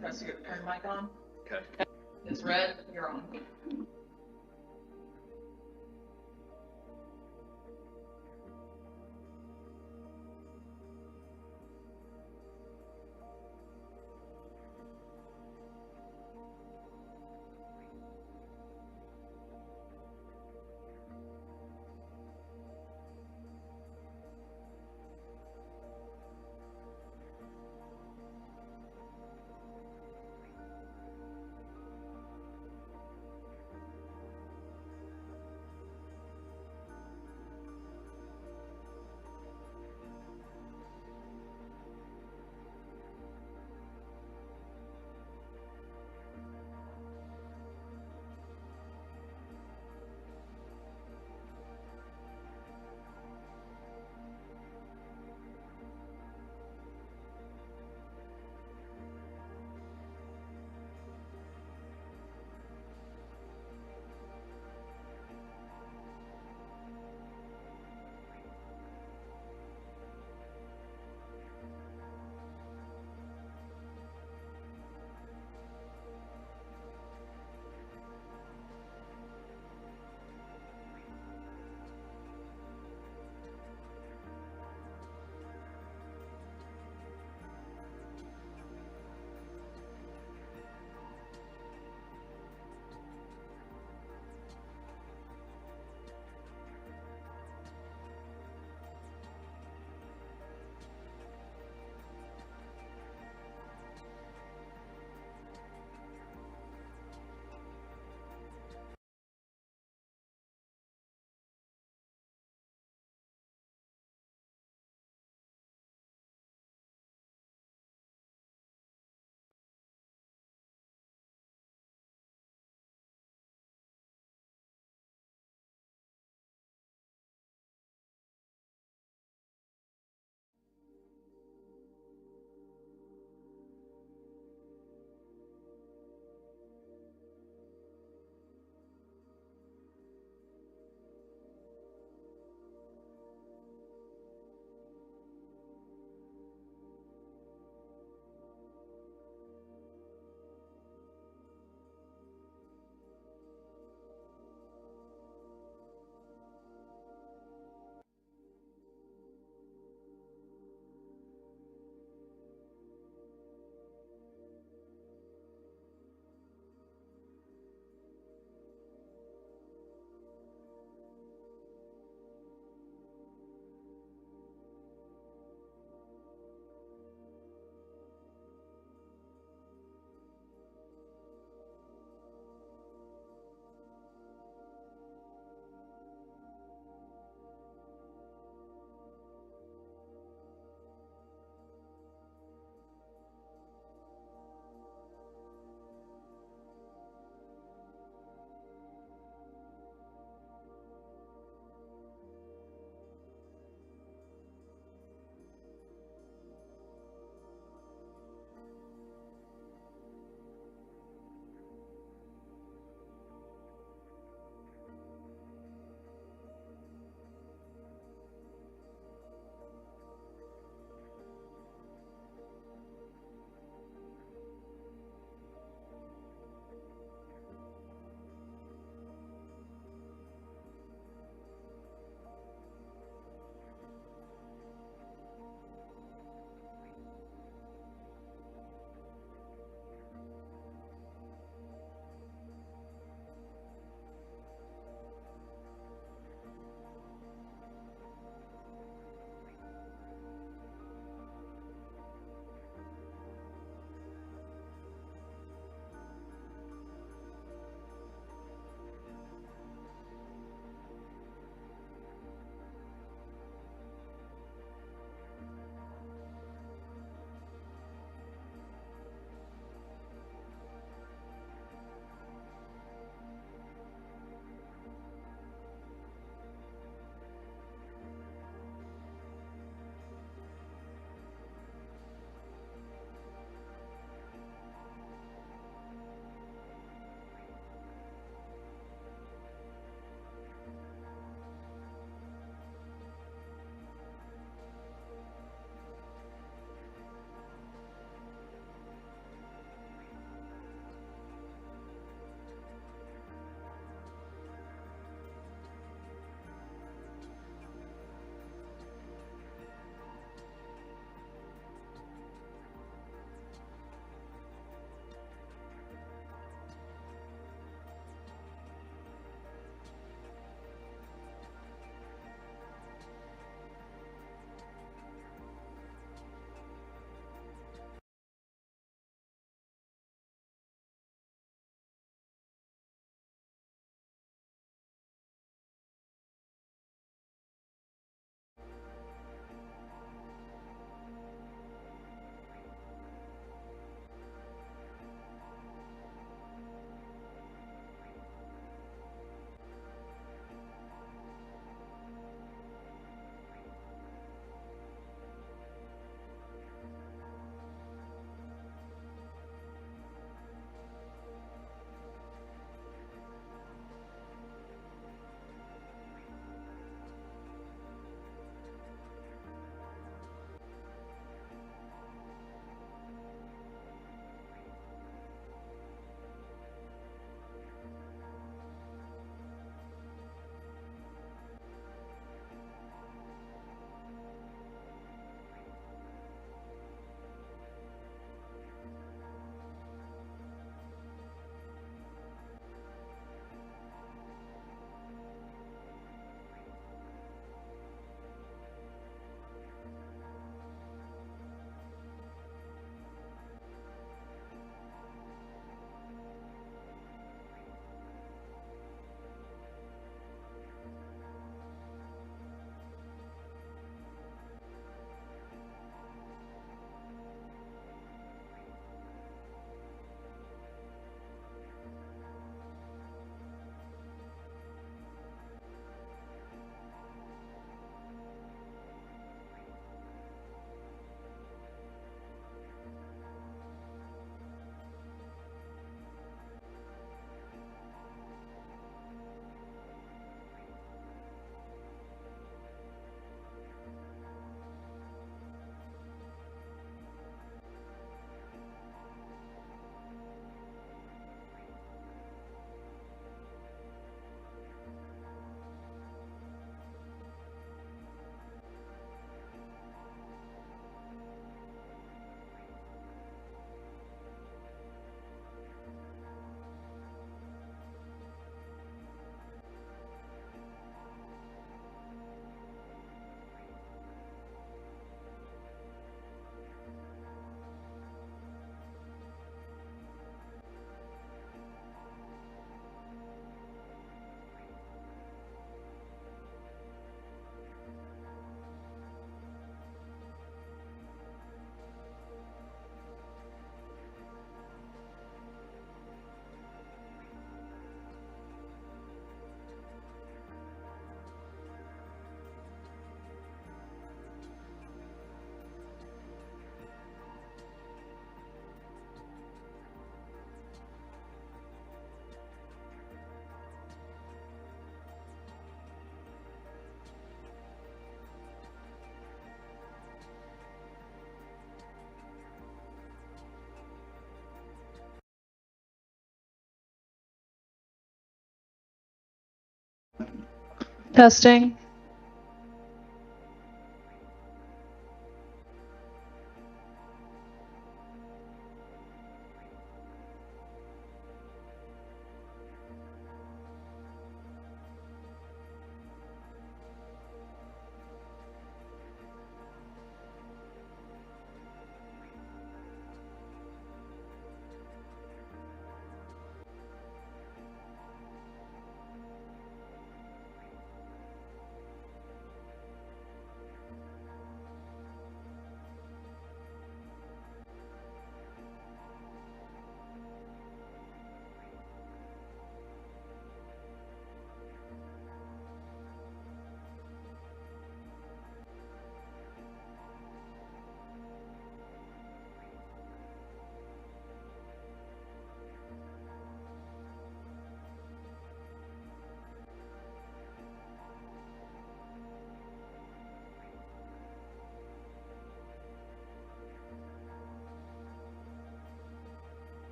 Press your turn mic on. Okay. It's red, you're on. Testing.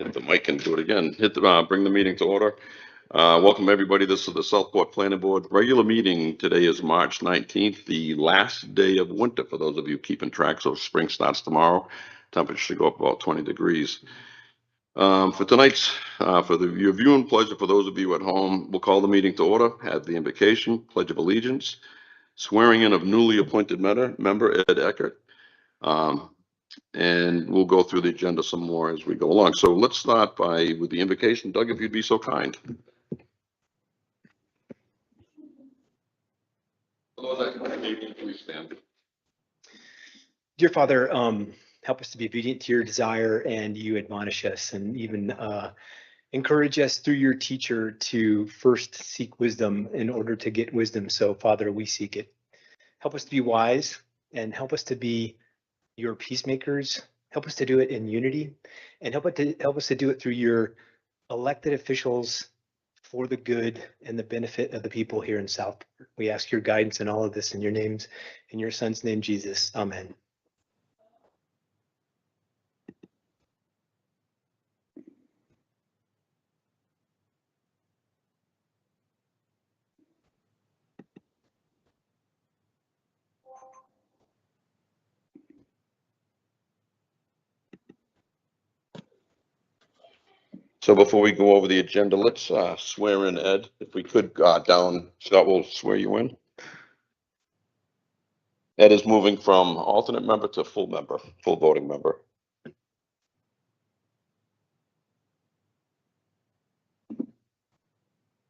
Hit the mic and do it again. Bring the meeting to order. Welcome everybody. This is the Southport Planning Board regular meeting. Today is March 19th, the last day of winter for those of you keeping track. So spring starts tomorrow. Temperature should go up about 20 degrees. For tonight's, for your viewing pleasure, for those of you at home, we'll call the meeting to order. Have the invocation, Pledge of Allegiance, swearing in of newly appointed member Ed Eckert. And we'll go through the agenda some more as we go along. So let's start with the invocation. Doug, if you'd be so kind. Please stand. Dear Father, help us to be obedient to your desire, and you admonish us and even encourage us through your teacher to first seek wisdom in order to get wisdom. So Father, we seek it. Help us to be wise and help us to be your peacemakers. Help us to do it in unity, and help us to do it through your elected officials for the good and the benefit of the people here in Southport. We ask your guidance in all of this in your names, in your son's name, Jesus. Amen. So before we go over the agenda, let's swear in Ed. If we could, down, Scott will swear you in. Ed is moving from alternate member to full voting member.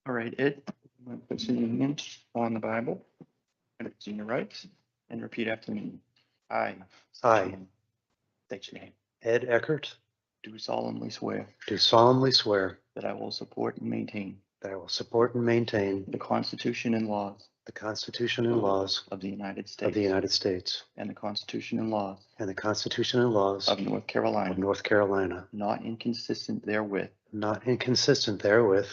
All right, Ed, put your name on the Bible and it's in your right and repeat after me. I state your name. Ed Eckert, Do solemnly swear do solemnly swear that I will support and maintain that I will support and maintain the Constitution and laws the Constitution and laws of the United of States the United States and the Constitution and laws and the Constitution and laws of North of Carolina, North Carolina, not inconsistent therewith, not inconsistent therewith,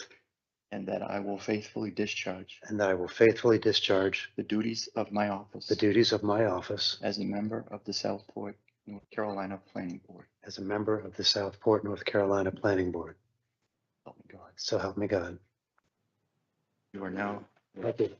and that I will faithfully discharge and that I will faithfully discharge the duties of my office the duties of my office as a member of the Southport, North Carolina Planning Board. as a member of the Southport, North Carolina Planning Board. Help me God. So help me God. You are now. Thank you.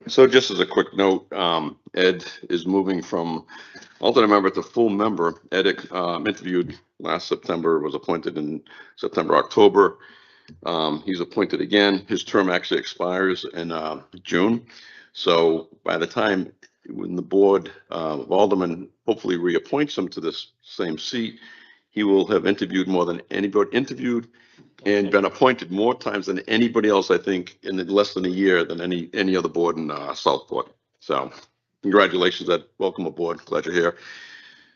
So just as a quick note, Ed is moving from alternate member to full member. Ed interviewed last September, was appointed in September, October. He's appointed again. His term actually expires in June. So by the time when the board of aldermen hopefully reappoints him to this same seat, he will have interviewed more than anybody and been appointed more times than anybody else, I think, in less than a year than any other board in Southport. So congratulations, Ed. Welcome aboard. Glad you're here.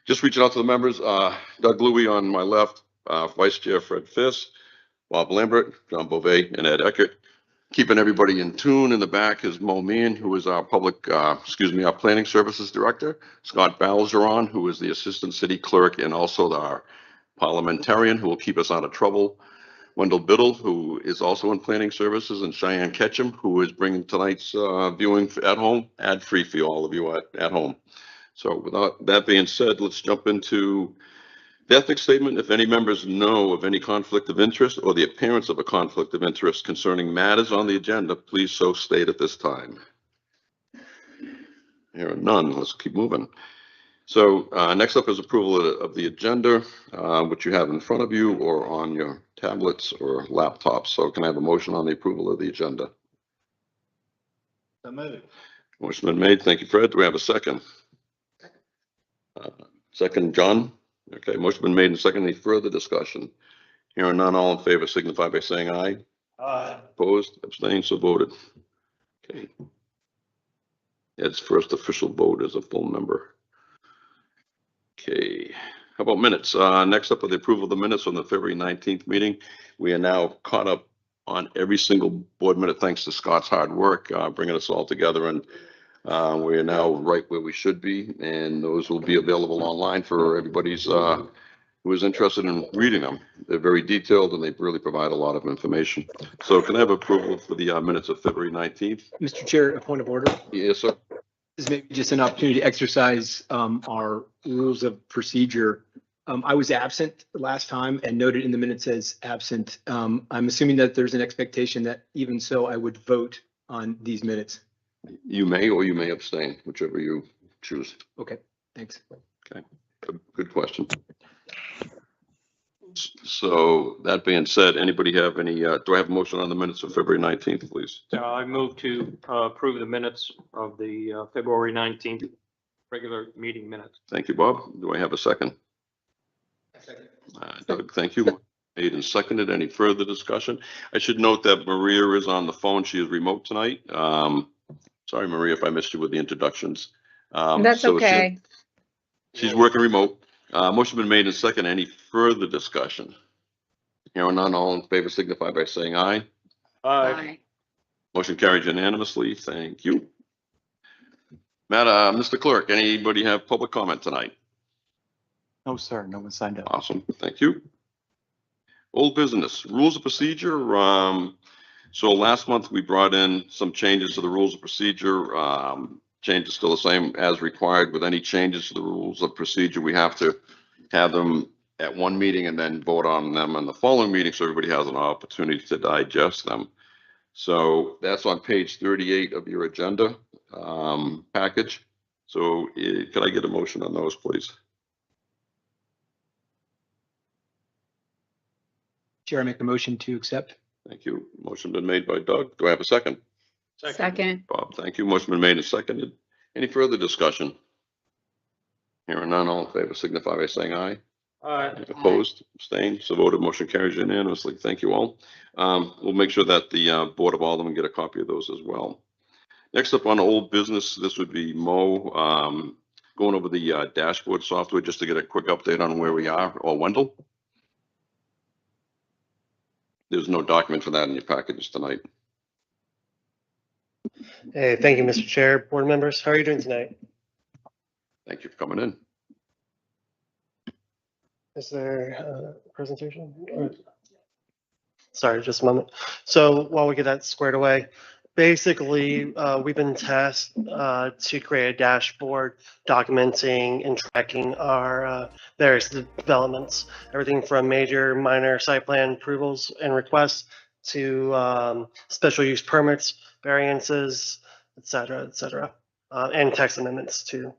Just reaching out to the members, Doug Louie on my left, Vice Chair Fred Fiss, Bob Lambert, John Beauvais, and Ed Eckert. Keeping everybody in tune in the back is Mo Meehan, who is our our planning services director. Scott Balzeron, who is the assistant city clerk and also our parliamentarian who will keep us out of trouble. Wendell Biddle, who is also in planning services, and Cheyenne Ketchum, who is bringing tonight's viewing at home, ad-free for all of you at home. So without that being said, let's jump into the ethics statement. If any members know of any conflict of interest or the appearance of a conflict of interest concerning matters on the agenda, please so state at this time. Here are none. Let's keep moving. So next up is approval of the agenda, which you have in front of you or on your tablets or laptops. So can I have a motion on the approval of the agenda? So moved. Motion been made. Thank you, Fred. Do we have a second? Second, John. Okay, motion been made and second. Any further discussion? Hearing none, all in favor signify by saying aye. Aye. Opposed, abstained, so voted. Okay. Ed's first official vote as a full member. Okay, how about minutes? Next up are the approval of the minutes on the February 19th meeting. We are now caught up on every single board minute thanks to Scott's hard work, bringing us all together and We are now right where we should be, and those will be available online for everybody's, who is interested in reading them. They're very detailed and they really provide a lot of information. So can I have approval for the minutes of February 19th? Mr. Chair, a point of order. Yes, sir. This is maybe just an opportunity to exercise our rules of procedure. I was absent last time and noted in the minutes as absent. I'm assuming that there's an expectation that even so, I would vote on these minutes. You may or you may abstain, whichever you choose. Okay, thanks. Good question. So that being said, anybody have any, do I have a motion on the minutes of February 19th, please? I move to approve the minutes of the February 19th regular meeting minutes. Thank you, Bob. Do I have a second? Doug, thank you. Made and seconded. Any further discussion? I should note that Maria is on the phone. She is remote tonight. Sorry, Maria, if I missed you with the introductions. That's so okay. She's working remote. Motion been made and second. Any further discussion? Hearing none, all in favor signify by saying aye. Aye. Motion carried unanimously. Thank you. Matt, Mr. Clerk, anybody have public comment tonight? No, sir. No one signed up. Awesome. Thank you. Old business, rules of procedure. So last month we brought in some changes to the rules of procedure. Change is still the same as required. With any changes to the rules of procedure, we have to have them at one meeting and then vote on them in the following meeting, so everybody has an opportunity to digest them. So that's on page 38 of your agenda package. So could I get a motion on those, please? Chair, I make the motion to accept. Thank you. Motion been made by Doug. Do I have a second? Second. Bob, thank you. Motion been made and seconded. Any further discussion? Hearing none, all in favor signify by saying aye. Aye. Opposed, abstained, so voted. Motion carries unanimously. Thank you all. We'll make sure that the Board of Aldermen get a copy of those as well. Next up on old business, this would be Mo going over the dashboard software just to get a quick update on where we are, or Wendell. There's no document for that in your packages tonight. Hey, thank you, Mr. Chair, board members. How are you doing tonight? Thank you for coming in. Is there a presentation? Sorry, just a moment. So while we get that squared away, basically, we've been tasked to create a dashboard documenting and tracking our various developments, everything from major, minor site plan approvals and requests to special use permits, variances, et cetera, and text amendments too.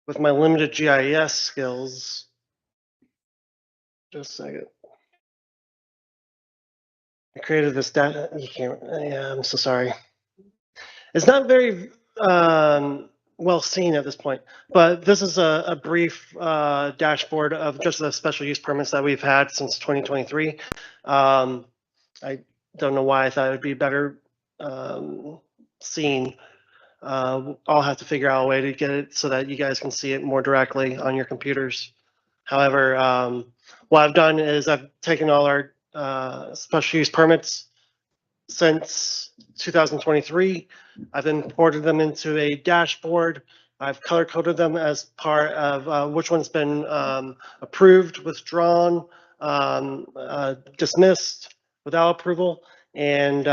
With my limited GIS skills, just a second. I created this data. You can't. Yeah, I'm so sorry. It's not very well seen at this point, but this is a brief dashboard of just the special use permits that we've had since 2023. I don't know why I thought it would be better seen. I'll have to figure out a way to get it so that you guys can see it more directly on your computers. However, what I've done is I've taken all our special use permits since 2023. I've imported them into a dashboard. I've color coded them as part of which one's been approved, withdrawn, dismissed without approval, and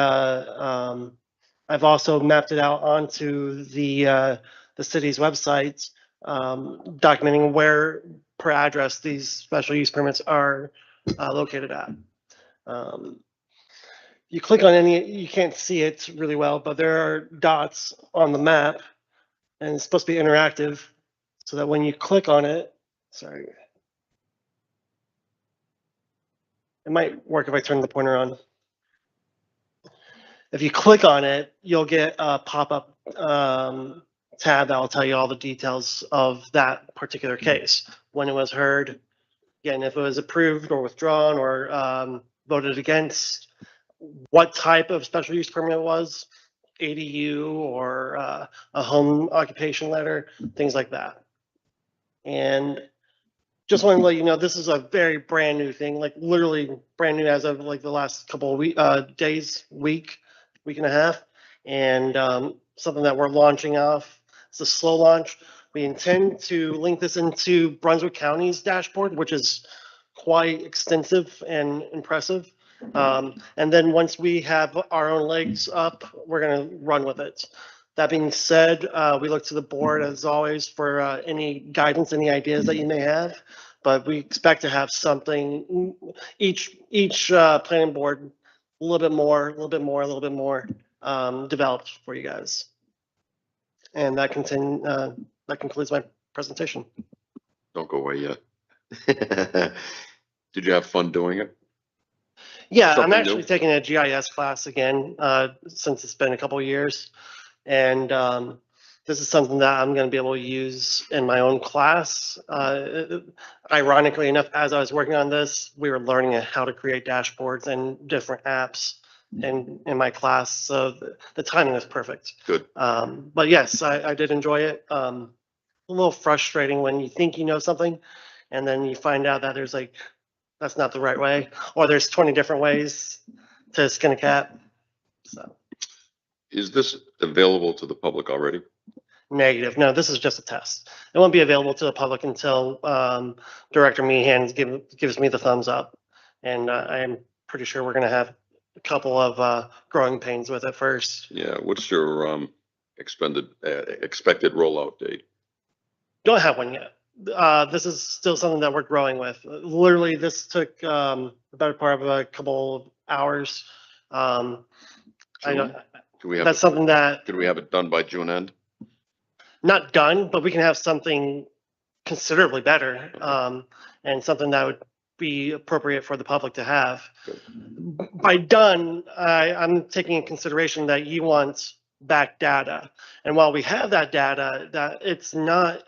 I've also mapped it out onto the city's website, documenting where per address these special use permits are located at. You click on any, you can't see it really well, but there are dots on the map, and it's supposed to be interactive, so that when you click on it, sorry, it might work if I turn the pointer on. If you click on it, you'll get a pop-up tab that will tell you all the details of that particular case, when it was heard, again, if it was approved or withdrawn or voted against, what type of special use permit it was, ADU or a home occupation letter, things like that. And just want to let you know, this is a very brand new thing, like literally brand new as of like the last couple of days, week and a half. And something that we're launching off. It's a slow launch. We intend to link this into Brunswick County's dashboard, which is quite extensive and impressive. And then once we have our own legs up, we're going to run with it. That being said, we look to the board as always for any guidance, any ideas that you may have. But we expect to have something each planning board a little bit more developed for you guys. And that concludes my presentation. Don't go away yet. Did you have fun doing it? Yeah, I'm Something new? actually taking a GIS class again, since it's been a couple of years. And this is something that I'm going to be able to use in my own class. Ironically enough, as I was working on this, we were learning how to create dashboards and different apps in my class. So the timing was perfect. Good. But yes, I did enjoy it. A little frustrating when you think you know something and then you find out that there's like, that's not the right way, or there's 20 different ways to skin a cat. So Is this available to the public already? negative. No, this is just a test. It won't be available to the public until Director Meehan gives me the thumbs up. And I am pretty sure we're going to have a couple of growing pains with it first. Yeah, what's your expected rollout date? Don't have one yet. This is still something that we're growing with. Literally, this took the better part of a couple of hours. I know Can we have that's something that Could we have it done by June end? not done, but we can have something considerably better, and something that would be appropriate for the public to have. By done, I'm taking in consideration that you want back data. And while we have that data, that it's not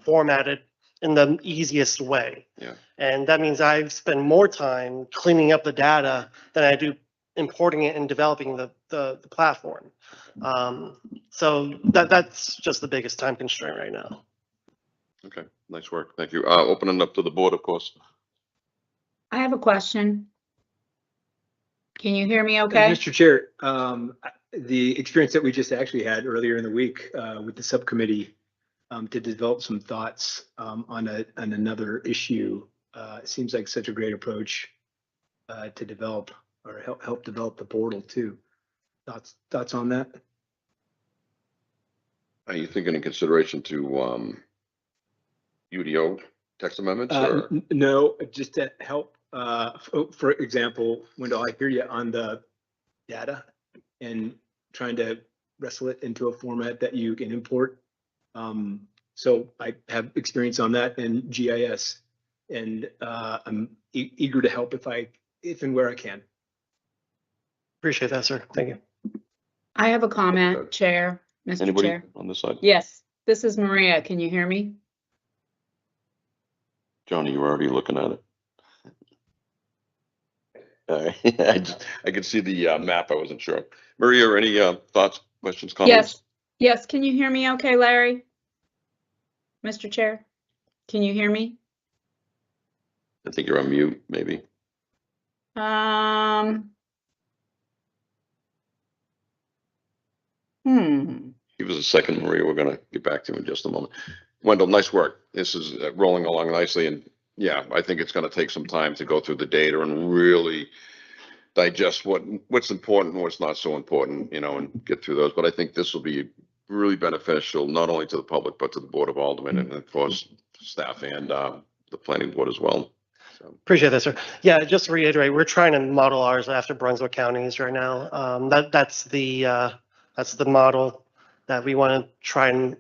formatted in the easiest way. Yeah. And that means I've spent more time cleaning up the data than I do importing it and developing the platform. So that's just the biggest time constraint right now. Okay, nice work. Thank you. Opening up to the board, of course. I have a question. Can you hear me okay? Mr. Chair, the experience that we just actually had earlier in the week with the subcommittee to develop some thoughts on another issue, it seems like such a great approach to develop or help develop the portal too. Thoughts on that? Are you thinking in consideration to UDO text amendments or? No, just to help. For example, Wendell, I hear you on the data and trying to wrestle it into a format that you can import. So I have experience on that in GIS, and I'm eager to help if and where I can. Appreciate that, sir. Thank you. I have a comment, Chair, Mr. Anybody Chair. on this side? Yes, this is Maria. Can you hear me? Johnny, you were already looking at it. I could see the map. I wasn't sure. Maria, any thoughts, questions, comments? Yes. Can you hear me okay, Larry? Mr. Chair, can you hear me? I think you're on mute, maybe. Give us a second, Maria. We're going to get back to you in just a moment. Wendell, nice work. This is rolling along nicely. And yeah, I think it's going to take some time to go through the data and really digest what's important and what's not so important, and get through those. But I think this will be really beneficial, not only to the public, but to the Board of Aldermen and of course, staff and the planning board as well. So. Appreciate that, sir. Yeah, just to reiterate, we're trying to model ours after Brunswick counties right now. That's the model that we want to try and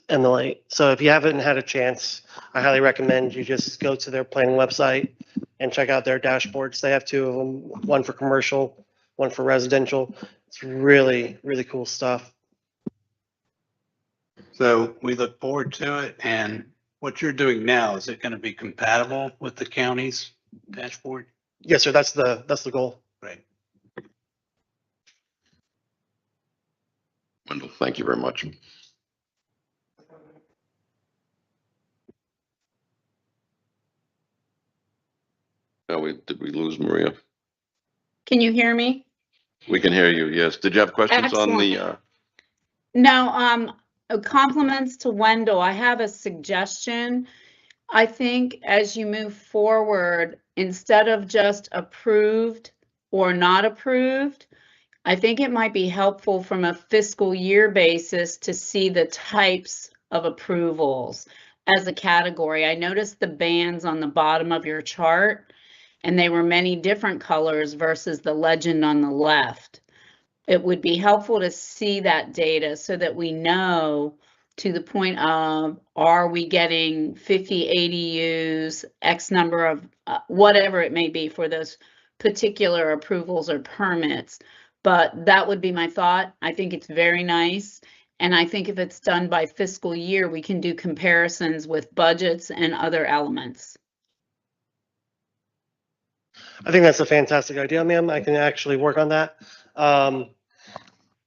emulate. So if you haven't had a chance, I highly recommend you just go to their planning website and check out their dashboards. They have two of them, one for commercial, one for residential. It's really, really cool stuff. So we look forward to it. And what you're doing now, is it going to be compatible with the county's dashboard? Yes, sir. That's the goal. Right. Wendell, thank you very much. Did we lose Maria? Can you hear me? We can hear you, yes. Did you have questions on the, No, compliments to Wendell. I have a suggestion. I think as you move forward, instead of just approved or not approved, I think it might be helpful from a fiscal year basis to see the types of approvals as a category. I noticed the bands on the bottom of your chart, and they were many different colors versus the legend on the left. It would be helpful to see that data so that we know, to the point of, are we getting 50 ADUs, X number of, whatever it may be for those particular approvals or permits. But that would be my thought. I think it's very nice. And I think if it's done by fiscal year, we can do comparisons with budgets and other elements. I think that's a fantastic idea, ma'am. I can actually work on that.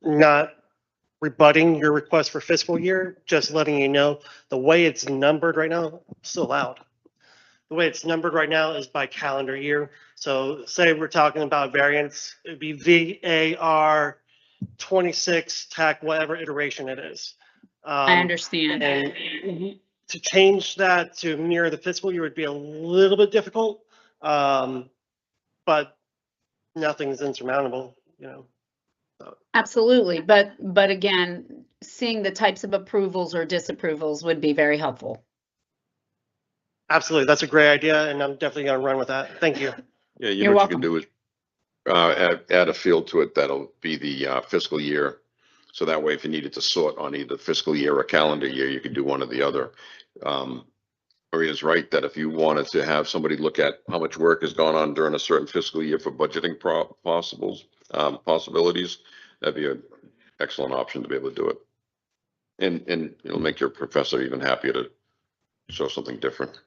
Not rebutting your request for fiscal year, just letting you know the way it's numbered right now, still loud. The way it's numbered right now is by calendar year. So say we're talking about variance, it'd be VAR 26 TAC, whatever iteration it is. I understand. And to change that to mirror the fiscal year would be a little bit difficult, but nothing's insurmountable, you know. Absolutely, but again, seeing the types of approvals or disapprovals would be very helpful. Absolutely, that's a great idea, and I'm definitely going to run with that. Thank you. yeah, You're what you welcome. can do is add a field to it that'll be the fiscal year. So that way, if you needed to sort on either fiscal year or calendar year, you could do one or the other. Maria's right that if you wanted to have somebody look at how much work has gone on during a certain fiscal year for budgeting possibilities, that'd be an excellent option to be able to do it. And it'll make your professor even happier to show something different.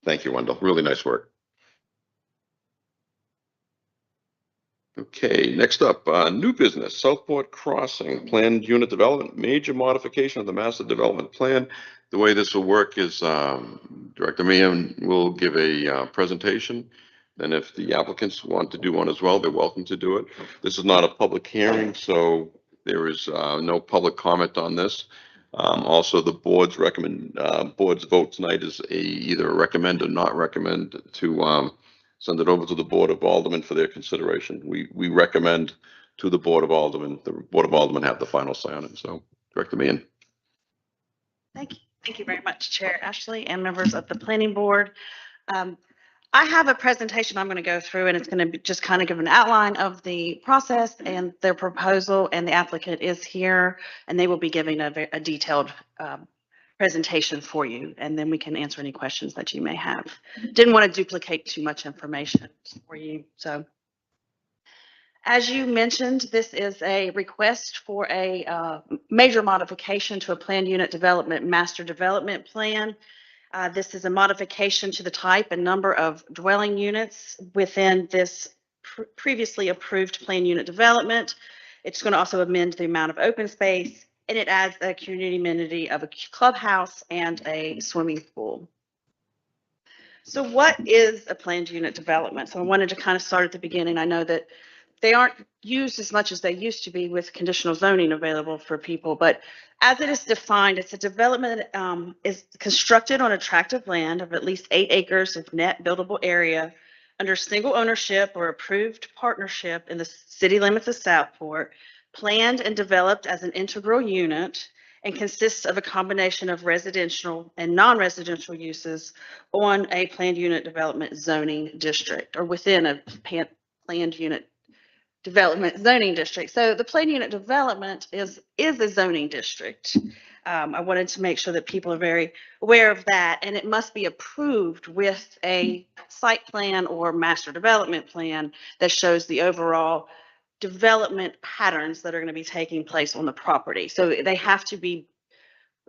Thank you, Wendell. Really nice work. Okay, next up, new business, Southport Crossing, planned unit development, major modification of the master development plan. The way this will work is Director Meehan will give a presentation. And if the applicants want to do one as well, they're welcome to do it. This is not a public hearing, so there is no public comment on this. Also, the board's vote tonight is either recommend or not recommend to send it over to the Board of Aldermen for their consideration. We recommend to the Board of Aldermen. The Board of Aldermen have the final say on it. So, Director Meehan. Thank you. Thank you very much, Chair Ashley and members of the Planning Board. I have a presentation I'm going to go through, and it's going to just kind of give an outline of the process and their proposal, and the applicant is here, and they will be giving a detailed presentation for you, and then we can answer any questions that you may have. Didn't want to duplicate too much information for you. So as you mentioned, this is a request for a major modification to a planned unit development master development plan. This is a modification to the type and number of dwelling units within this previously approved planned unit development. It's going to also amend the amount of open space, and it adds a community amenity of a clubhouse and a swimming pool. So what is a planned unit development? So I wanted to kind of start at the beginning. I know that they aren't used as much as they used to be with conditional zoning available for people, but as it is defined, it's a development that is constructed on a tract of land of at least 8 acres of net buildable area under single ownership or approved partnership in the city limits of Southport, planned and developed as an integral unit, and consists of a combination of residential and non-residential uses on a planned unit development zoning district or within a planned unit development zoning district. So the planned unit development is a zoning district. I wanted to make sure that people are very aware of that, and it must be approved with a site plan or master development plan that shows the overall development patterns that are going to be taking place on the property. So they have to be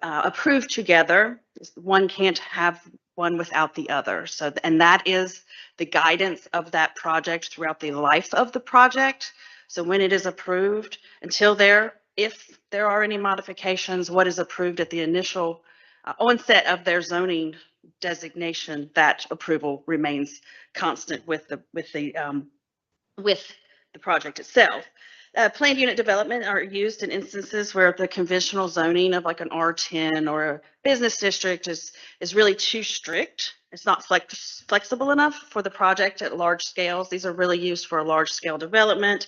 approved together. One can't have one without the other. So, and that is the guidance of that project throughout the life of the project. So when it is approved, if there are any modifications, what is approved at the initial onset of their zoning designation, that approval remains constant with the project itself. Planned unit development are used in instances where the conventional zoning of like an R10 or a business district is really too strict. It's not flexible enough for the project at large scales. These are really used for a large scale development,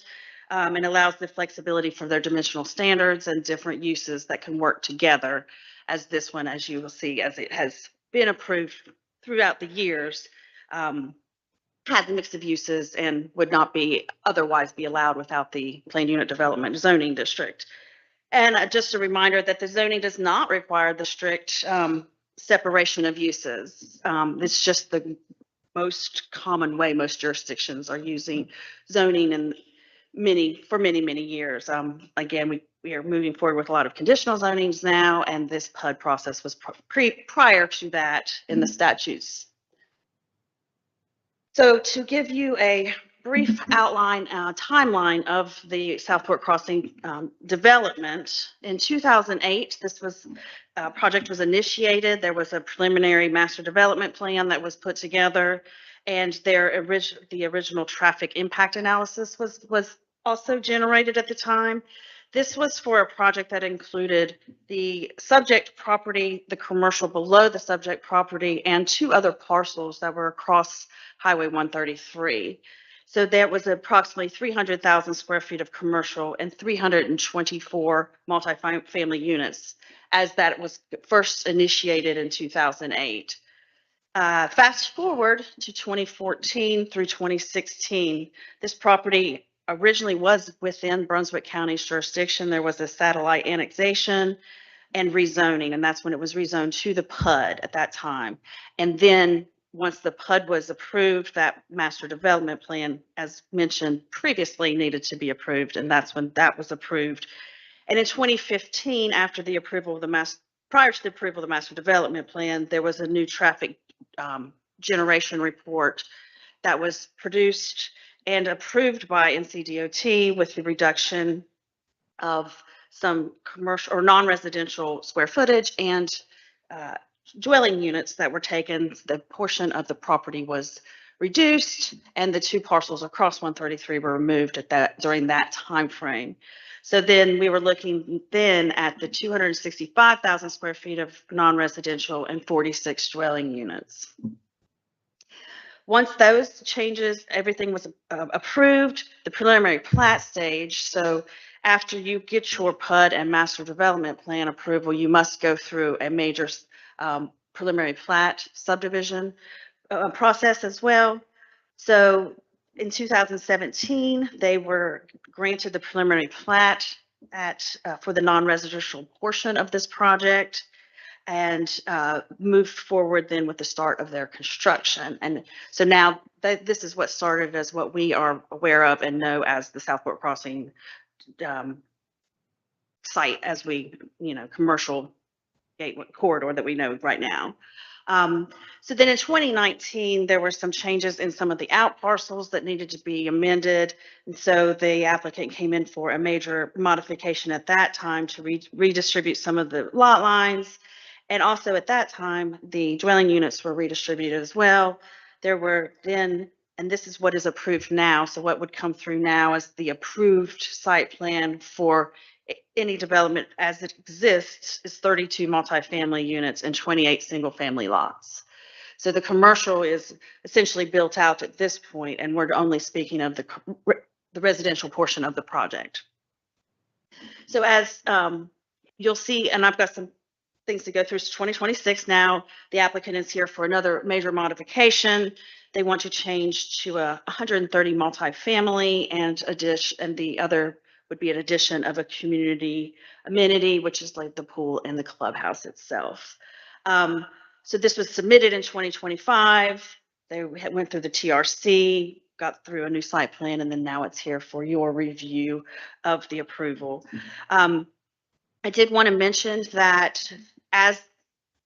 and allows the flexibility for their dimensional standards and different uses that can work together, as this one, as you will see, as it has been approved throughout the years, has a mix of uses and would not otherwise be allowed without the planned unit development zoning district. And just a reminder that the zoning does not require the strict separation of uses. It's just the most common way most jurisdictions are using zoning and for many years. Again, we are moving forward with a lot of conditional zonings now, and this PUD process was prior to that in the statutes. So to give you a brief outline, timeline of the Southport Crossing development, in 2008, this project was initiated. There was a preliminary master development plan that was put together, and the original traffic impact analysis was also generated at the time. This was for a project that included the subject property, the commercial below the subject property, and 2 other parcels that were across Highway 133. So there was approximately 300,000 square feet of commercial and 324 multifamily units, as that was first initiated in 2008. Fast forward to 2014 through 2016, this property originally was within Brunswick County's jurisdiction. There was a satellite annexation and rezoning, and that's when it was rezoned to the PUD at that time. And then once the PUD was approved, that master development plan, as mentioned previously, needed to be approved, and that's when that was approved. And in 2015, after the approval of prior to the approval of the master development plan, there was a new traffic generation report that was produced and approved by NCDOT with the reduction of some commercial or non-residential square footage and dwelling units that were taken. The portion of the property was reduced, and the 2 parcels across 133 were removed during that time frame. So then we were looking then at the 265,000 square feet of non-residential and 46 dwelling units. Once those changes, everything was approved, the preliminary plat stage. So after you get your PUD and master development plan approval, you must go through a major preliminary plat subdivision process as well. So in 2017, they were granted the preliminary plat for the non-residential portion of this project, and moved forward then with the start of their construction. And so now this is what started as what we are aware of and know as the Southport Crossing site, as commercial gateway corridor that we know right now. So then in 2019, there were some changes in some of the out parcels that needed to be amended. And so the applicant came in for a major modification at that time to redistribute some of the lot lines. And also at that time, the dwelling units were redistributed as well. There were then, and this is what is approved now, so what would come through now is the approved site plan for any development as it exists is 32 multifamily units and 28 single family lots. So the commercial is essentially built out at this point, and we're only speaking of the residential portion of the project. So as you'll see, and I've got some things to go through, 2026 now, the applicant is here for another major modification. They want to change to a 130 multifamily and the other would be an addition of a community amenity, which is like the pool and the clubhouse itself. So this was submitted in 2025. They went through the TRC, got through a new site plan, and then now it's here for your review of the approval. I did want to mention that, as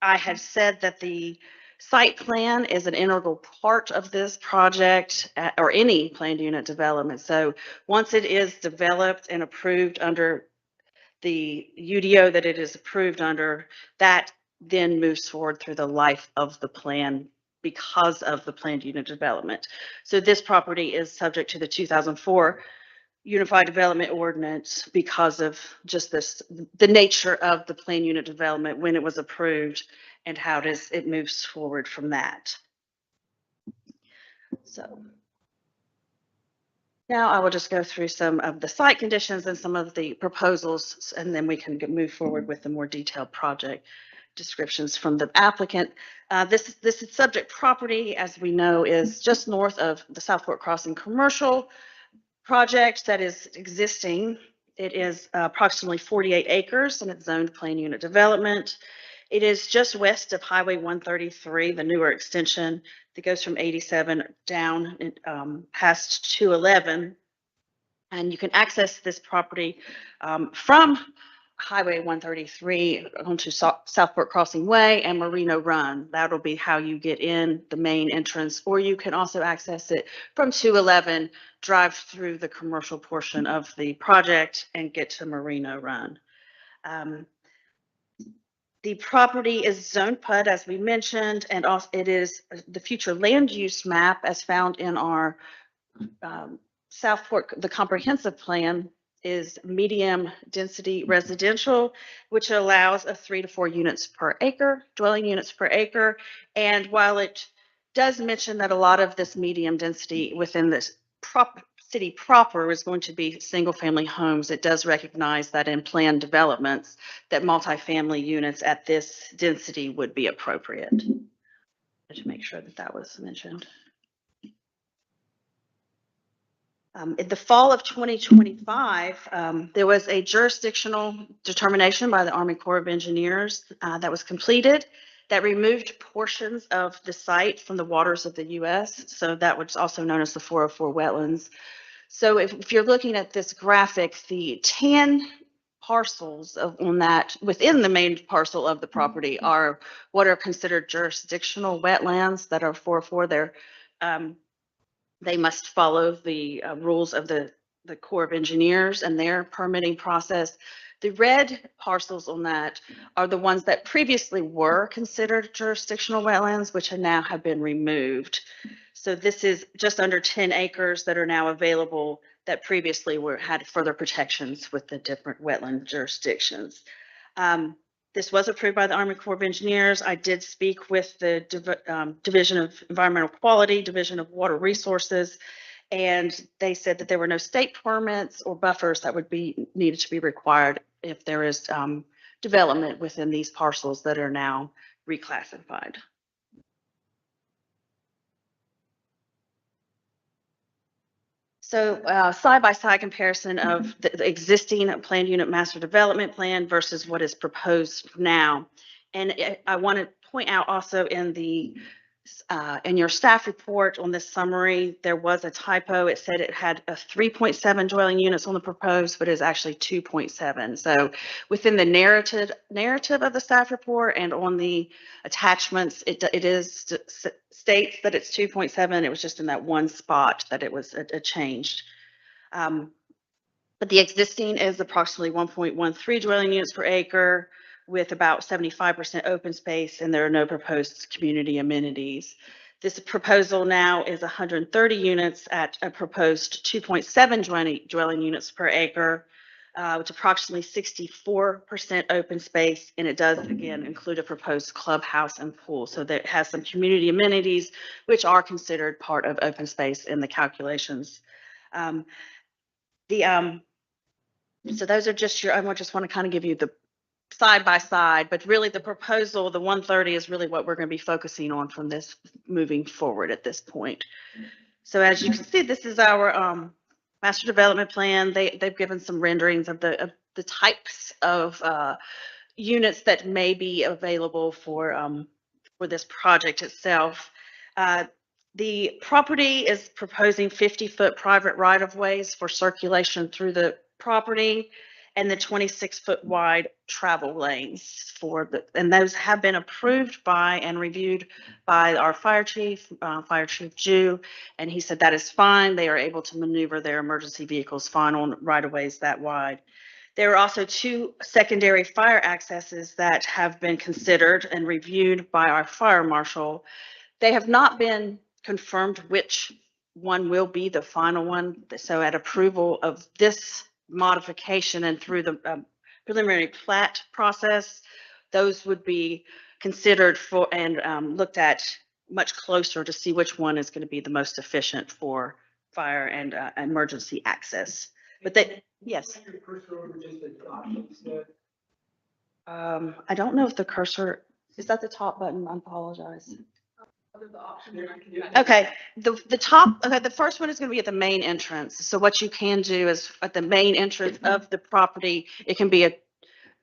I had said, that the site plan is an integral part of this project or any planned unit development. So once it is developed and approved under the UDO that it is approved under, that then moves forward through the life of the plan because of the planned unit development. So this property is subject to the 2004 Unified Development Ordinance because of just the nature of the planned unit development when it was approved and how it moves forward from that. So now I will just go through some of the site conditions and some of the proposals, and then we can move forward with the more detailed project descriptions from the applicant. This subject property, as we know, is just north of the Southport Crossing commercial project that is existing. It is approximately 48 acres and it's zoned planned unit development. It is just west of Highway 133, the newer extension that goes from 87 down past 211. And you can access this property from Highway 133 onto Southport Crossing Way and Merino Run. That'll be how you get in the main entrance, or you can also access it from 211, drive through the commercial portion of the project and get to Merino Run. The property is zone PUD, as we mentioned, and also it is the future land use map as found in our Southport, the comprehensive plan is medium density residential, which allows of 3 to 4 units per acre, dwelling units per acre. And while it does mention that a lot of this medium density within this city proper is going to be single family homes, it does recognize that in planned developments that multifamily units at this density would be appropriate. To make sure that that was mentioned. In the fall of 2025, there was a jurisdictional determination by the Army Corps of Engineers that was completed that removed portions of the site from the waters of the U.S. So that was also known as the 404 wetlands. So if you're looking at this graphic, the 10 parcels on that within the main parcel of the property are what are considered jurisdictional wetlands that are 404. They must follow the rules of the Corps of Engineers and their permitting process. The red parcels on that are the ones that previously were considered jurisdictional wetlands, which now have been removed. So this is just under 10 acres that are now available that previously had further protections with the different wetland jurisdictions. This was approved by the Army Corps of Engineers. I did speak with the Division of Environmental Quality, Division of Water Resources, and they said that there were no state permits or buffers that would be needed to be required if there is development within these parcels that are now reclassified. So side-by-side comparison of the existing planned unit master development plan versus what is proposed now. And I want to point out also in your staff report on this summary, there was a typo. It said it had a 3.7 dwelling units on the proposed, but it's actually 2.7. So within the narrative of the staff report and on the attachments, it states that it's 2.7. It was just in that one spot that it was a changed. But the existing is approximately 1.13 dwelling units per acre, with about 75% open space, and there are no proposed community amenities. This proposal now is 130 units at a proposed 2.7 dwelling units per acre, with approximately 64% open space, and it does again include a proposed clubhouse and pool. So that has some community amenities, which are considered part of open space in the calculations. So those are just I just want to kind of give you the side by side, but really the proposal, the 130 is really what we're going to be focusing on from this moving forward at this point. So as you can see, this is our master development plan. They've given some renderings of the types of units that may be available for this project itself. The property is proposing 50-foot private right-of-ways for circulation through the property, and the 26-foot wide travel lanes and those have been approved by and reviewed by our Fire Chief Jew, and he said that is fine. They are able to maneuver their emergency vehicles fine on right-of-ways that wide. There are also 2 secondary fire accesses that have been considered and reviewed by our fire marshal. They have not been confirmed which one will be the final one. So at approval of this modification and through the preliminary plat process, those would be considered for and looked at much closer to see which one is going to be the most efficient for fire and emergency access. But they, yes. I don't know if the cursor, is that the top button? I apologize. Okay, the top, okay, the first one is going to be at the main entrance. So what you can do is at the main entrance of the property, it can be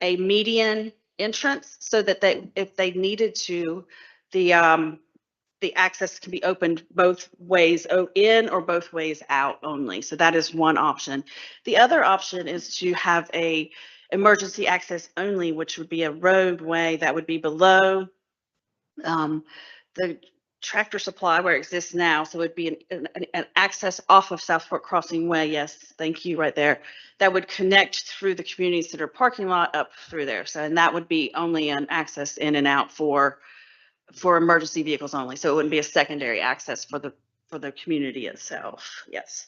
a median entrance so that if they needed to, the access can be opened both ways in or both ways out only. So that is one option. The other option is to have a emergency access only, which would be a roadway that would be below the Tractor Supply where it exists now. So it would be an access off of Southport Crossing Way. Yes, thank you, right there. That would connect through the community center parking lot up through there. So, and that would be only an access in and out for emergency vehicles only. So it wouldn't be a secondary access for the community itself. Yes.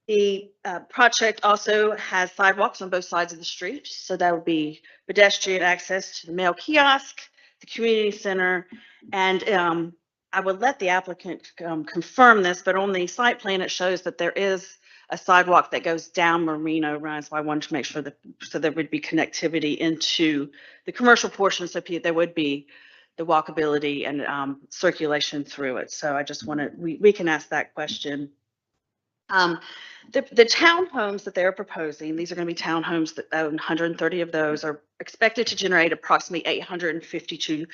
The project also has sidewalks on both sides of the street. So that would be pedestrian access to the mail kiosk, the community center, and I would let the applicant confirm this, but on the site plan, it shows that there is a sidewalk that goes down Marino Run. So I wanted to make sure that so there would be connectivity into the commercial portion, so there would be the walkability and circulation through it. So I just wanted, we can ask that question. The townhomes that they're proposing, these are going to be townhomes that 130 of those are expected to generate approximately 852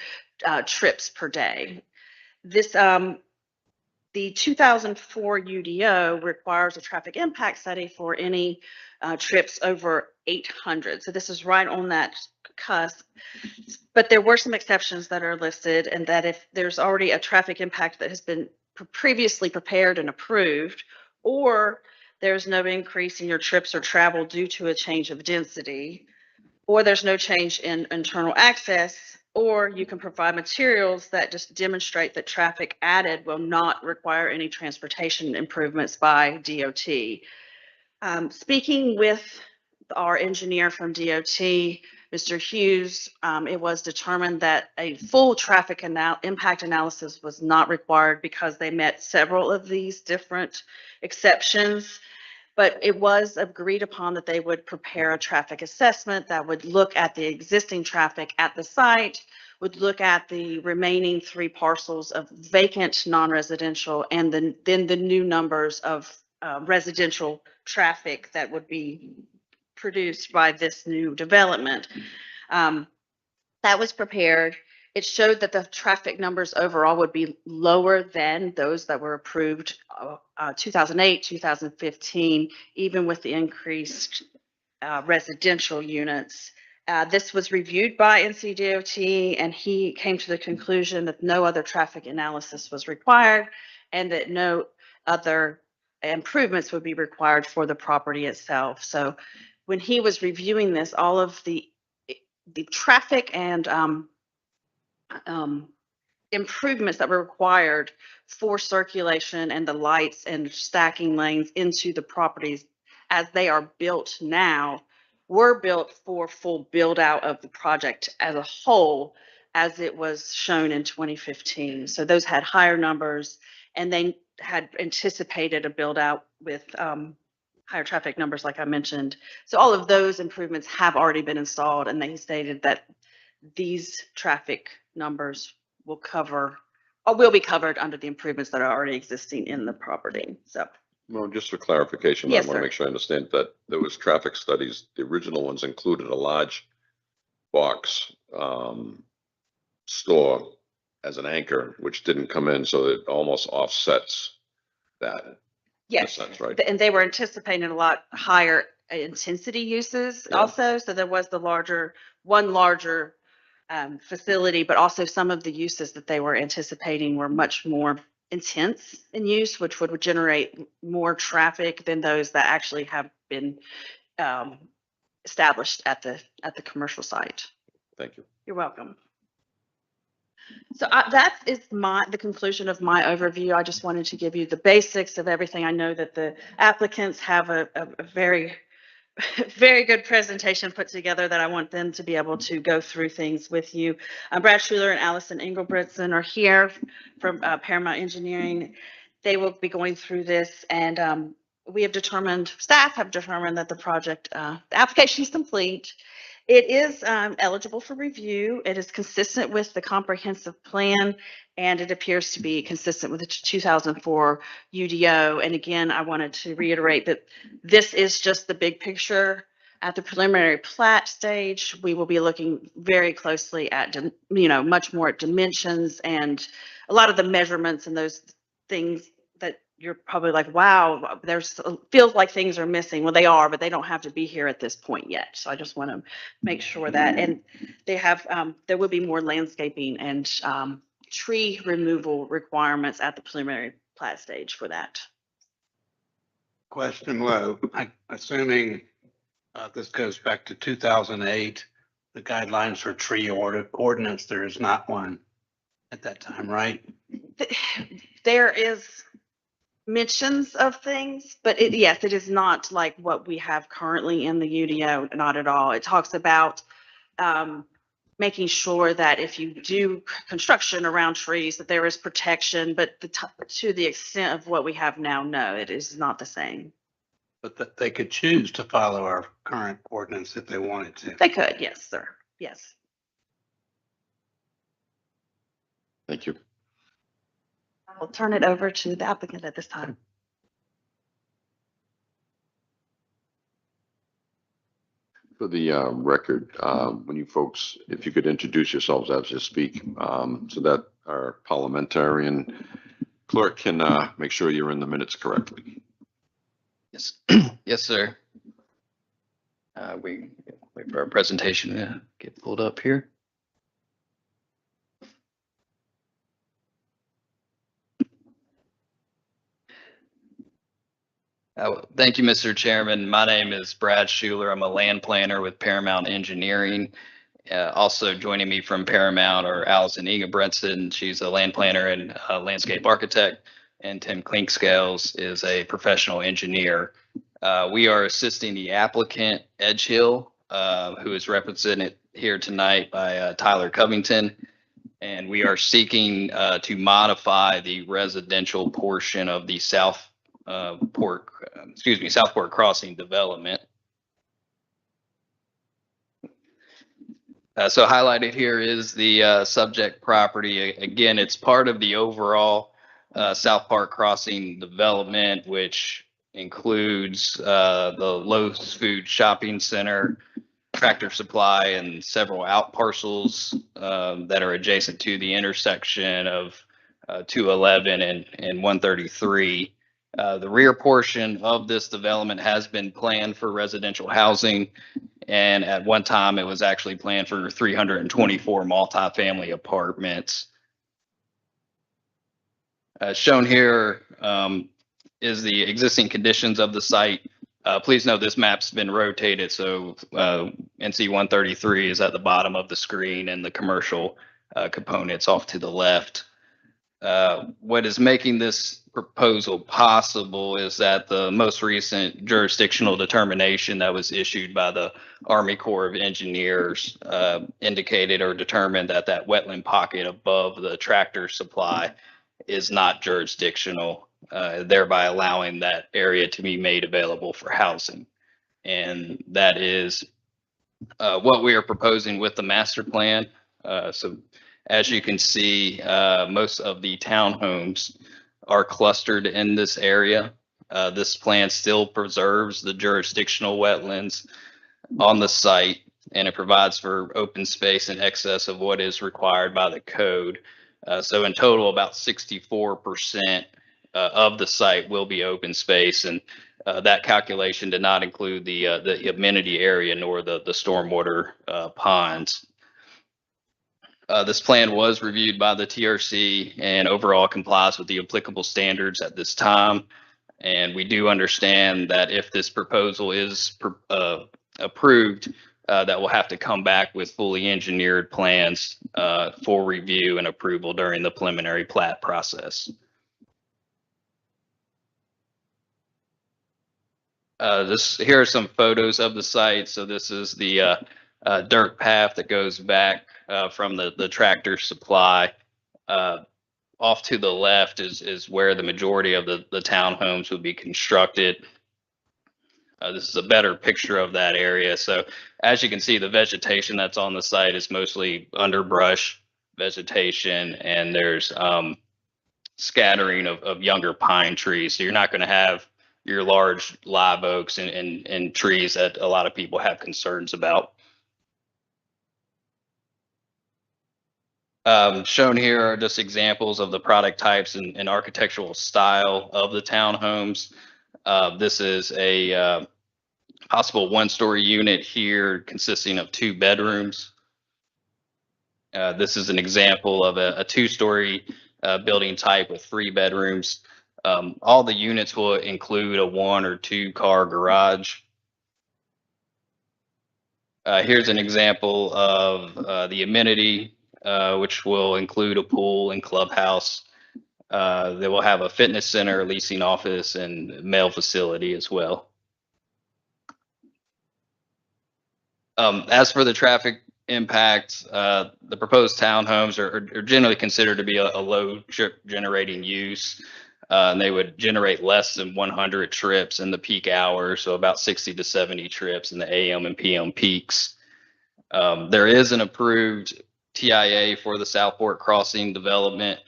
trips per day. This, the 2004 UDO requires a traffic impact study for any trips over 800. So this is right on that cusp. But there were some exceptions that are listed, and that if there's already a traffic impact that has been previously prepared and approved, or there's no increase in your trips or travel due to a change of density, or there's no change in internal access, or you can provide materials that just demonstrate that traffic added will not require any transportation improvements by DOT. Speaking with our engineer from DOT, Mr. Hughes, it was determined that a full traffic impact analysis was not required because they met several of these different exceptions. But it was agreed upon that they would prepare a traffic assessment that would look at the existing traffic at the site, would look at the remaining 3 parcels of vacant non-residential, and then the new numbers of residential traffic that would be produced by this new development. That was prepared. It showed that the traffic numbers overall would be lower than those that were approved 2008, 2015, even with the increased residential units. This was reviewed by NCDOT, and he came to the conclusion that no other traffic analysis was required and that no other improvements would be required for the property itself. So when he was reviewing this, all of the traffic and improvements that were required for circulation and the lights and stacking lanes into the properties as they are built now were built for full build out of the project as a whole, as it was shown in 2015. So those had higher numbers, and they had anticipated a build out with higher traffic numbers, like I mentioned. So all of those improvements have already been installed, and they stated that these traffic numbers will cover, or will be covered under the improvements that are already existing in the property. So. Well, just for clarification, Yes, I want to sir. make sure I understand that there was traffic studies. The original ones included a large box store as an anchor, which didn't come in, so it almost offsets that. Yes, In a sense, right? and they were anticipating a lot higher intensity uses Yeah. also. So there was one larger facility, but also some of the uses that they were anticipating were much more intense in use, which would generate more traffic than those that actually have been established at the commercial site. Thank you. You're welcome. So that is the conclusion of my overview. I just wanted to give you the basics of everything. I know that the applicants have a very, very good presentation put together that I want them to be able to go through things with you. Brad Schuler and Allison Engelbretson are here from Paramount Engineering. They will be going through this, and staff have determined that the project, the application is complete. It is eligible for review. It is consistent with the comprehensive plan, and it appears to be consistent with the 2004 UDO. And again, I wanted to reiterate that this is just the big picture. At the preliminary plat stage, we will be looking very closely at, much more at dimensions and a lot of the measurements and those things that you're probably like, wow, feels like things are missing. Well, they are, but they don't have to be here at this point yet. So I just want to make sure that, and they have, there will be more landscaping and tree removal requirements at the preliminary plat stage for that. Question low, assuming this goes back to 2008, the guidelines for tree ordinance, there is not one at that time, right? There is mentions of things, but yes, it is not like what we have currently in the UDO, not at all. It talks about making sure that if you do construction around trees, that there is protection, but to the extent of what we have now, no, it is not the same. But that they could choose to follow our current ordinance if they wanted to. They could, yes, sir. Yes. Thank you. I'll turn it over to the applicant at this time. For the record, when you folks, if you could introduce yourselves as you speak, so that our parliamentarian clerk can make sure you're in the minutes correctly. Yes, yes, sir. We wait for our presentation to get pulled up here. Thank you, Mr. Chairman. My name is Brad Schuler. I'm a land planner with Paramount Engineering. Also joining me from Paramount are Allison Engelbretson. She's a land planner and landscape architect. And Tim Klinkscales is a professional engineer. We are assisting the applicant, Edgehill, who is represented here tonight by Tyler Covington. And we are seeking to modify the residential portion of the Southport Crossing development. So highlighted here is the subject property. Again, it's part of the overall Southport Crossing development, which includes the Lowe's Food Shopping Center, Tractor Supply, and several out parcels that are adjacent to the intersection of 211 and 133. The rear portion of this development has been planned for residential housing, and at one time it was actually planned for 324 multifamily apartments. Shown here is the existing conditions of the site. Please note this map's been rotated, so NC 133 is at the bottom of the screen and the commercial components off to the left. What is making this proposal possible is that the most recent jurisdictional determination that was issued by the Army Corps of Engineers indicated or determined that that wetland pocket above the Tractor Supply is not jurisdictional, thereby allowing that area to be made available for housing. And that is what we are proposing with the master plan. So as you can see, most of the townhomes are clustered in this area. This plan still preserves the jurisdictional wetlands on the site, and it provides for open space in excess of what is required by the code. So in total, about 64% of the site will be open space, and that calculation did not include the amenity area nor the stormwater ponds. This plan was reviewed by the TRC and overall complies with the applicable standards at this time. And we do understand that if this proposal is approved, that will have to come back with fully engineered plans for review and approval during the preliminary plat process. Here are some photos of the site. So this is the dirt path that goes back from the tractor supply. Off to the left is where the majority of the townhomes would be constructed. This is a better picture of that area. So as you can see, the vegetation that's on the site is mostly underbrush vegetation, and there's scattering of younger pine trees. So you're not going to have your large live oaks and trees that a lot of people have concerns about. Shown here are just examples of the product types and architectural style of the townhomes. This is a possible one-story unit here consisting of 2 bedrooms. This is an example of a 2-story building type with 3 bedrooms. All the units will include a 1 or 2 car garage. Here's an example of the amenity, which will include a pool and clubhouse. They will have a fitness center, leasing office, and mail facility as well. As for the traffic impact, the proposed townhomes are generally considered to be a low trip generating use. And they would generate less than 100 trips in the peak hours, so about 60 to 70 trips in the AM and PM peaks. There is an approved TIA for the Southport Crossing development,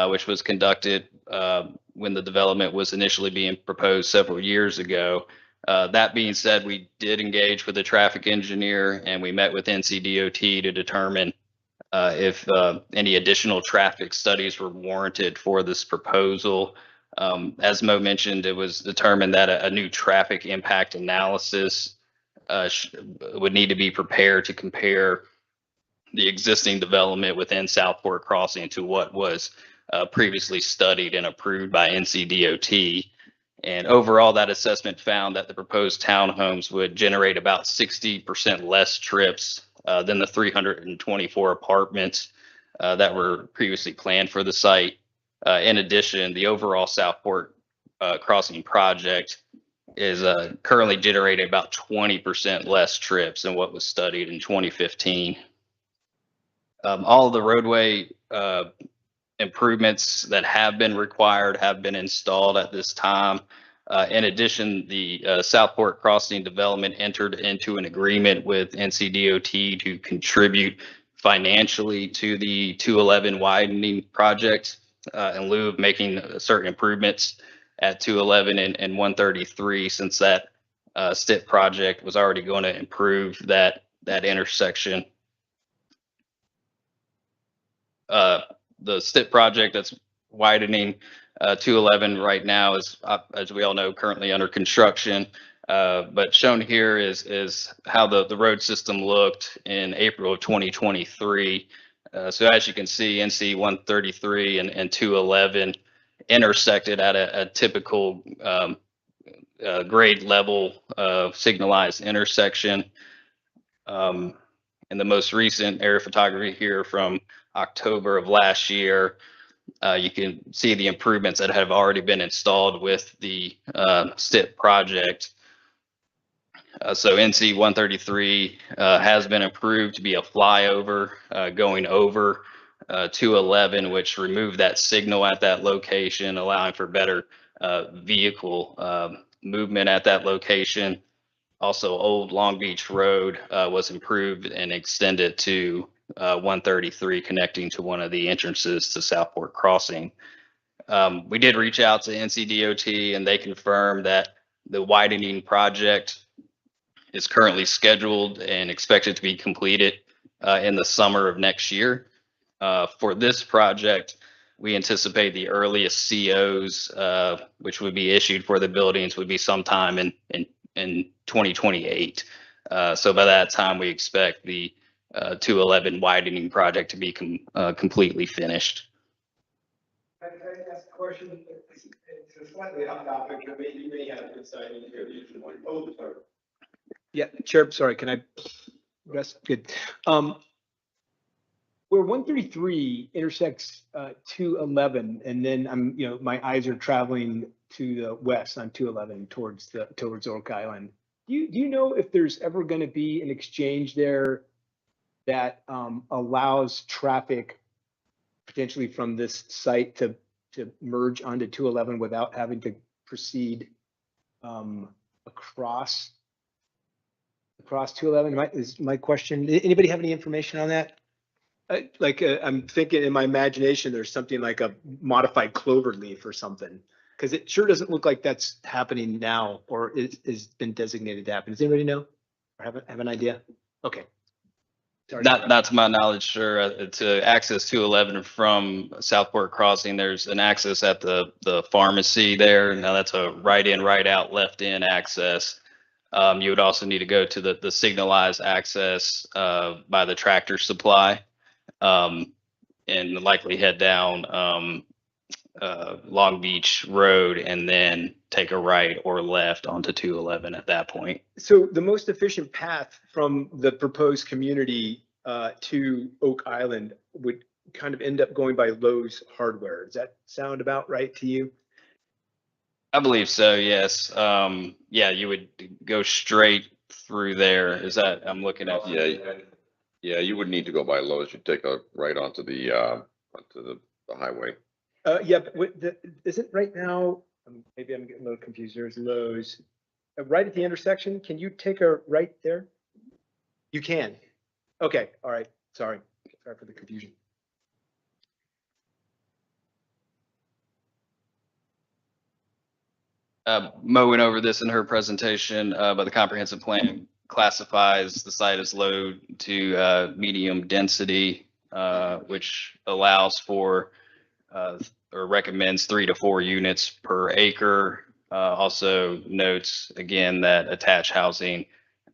which was conducted when the development was initially being proposed several years ago. That being said, we did engage with a traffic engineer, and we met with NCDOT to determine if any additional traffic studies were warranted for this proposal. As Mo mentioned, it was determined that a new traffic impact analysis would need to be prepared to compare the existing development within Southport Crossing to what was previously studied and approved by NCDOT. And overall, that assessment found that the proposed townhomes would generate about 60% less trips than the 324 apartments that were previously planned for the site. In addition, the overall Southport Crossing project is currently generating about 20% less trips than what was studied in 2015. All of the roadway improvements that have been required have been installed at this time. In addition, the Southport Crossing development entered into an agreement with NCDOT to contribute financially to the 211 widening project in lieu of making certain improvements at 211 and 133, since that STIP project was already going to improve that intersection. The STIP project that's widening 211 right now is, as we all know, currently under construction. But shown here is how the road system looked in April of 2023. So as you can see, NC 133 and 211 intersected at a typical grade level signalized intersection. In the most recent aerial photography here from October of last year, you can see the improvements that have already been installed with the STIP project. So NC 133 has been approved to be a flyover going over 211, which removed that signal at that location, allowing for better vehicle movement at that location. Also, Old Long Beach Road was improved and extended to 133, connecting to one of the entrances to Southport Crossing. We did reach out to NCDOT, and they confirmed that the widening project is currently scheduled and expected to be completed in the summer of next year. For this project, we anticipate the earliest COs, which would be issued for the buildings, would be sometime in 2028. So by that time, we expect the 211 widening project to be completely finished. Can I ask a question? It's a slightly off topic, but you may have insight into it. Yeah, Chair, sorry, can I rest? Good. Where 133 intersects 211, and then my eyes are traveling to the west on 211 towards Oak Island. Do you know if there's ever going to be an exchange there that allows traffic potentially from this site to merge onto 211 without having to proceed across 211? Is my question. Anybody have any information on that? I'm thinking in my imagination, there's something like a modified clover leaf or something, because it sure doesn't look like that's happening now or is been designated to happen. Does anybody know or have an idea? Okay. Sorry. Not to my knowledge, sir. To access 211 from Southport Crossing, there's an access at the pharmacy there. Now that's a right in, right out, left in access. You would also need to go to the signalized access by the Tractor Supply, and likely head down Long Beach Road and then take a right or left onto 211 at that point. So the most efficient path from the proposed community to Oak Island would kind of end up going by Lowe's Hardware. Does that sound about right to you? I believe so, yes. Yeah, you would go straight through there. Is that, I'm looking at. Yeah, you would need to go by Lowe's. You'd take a right onto the highway. Yeah, but isn't right now, maybe I'm getting a little confused. There's Lowe's right at the intersection. Can you take a right there? You can. Okay, all right. Sorry for the confusion. Mo went over this in her presentation, but the comprehensive plan classifies the site as low to medium density, which allows for or recommends 3 to 4 units per acre. Also notes again that attached housing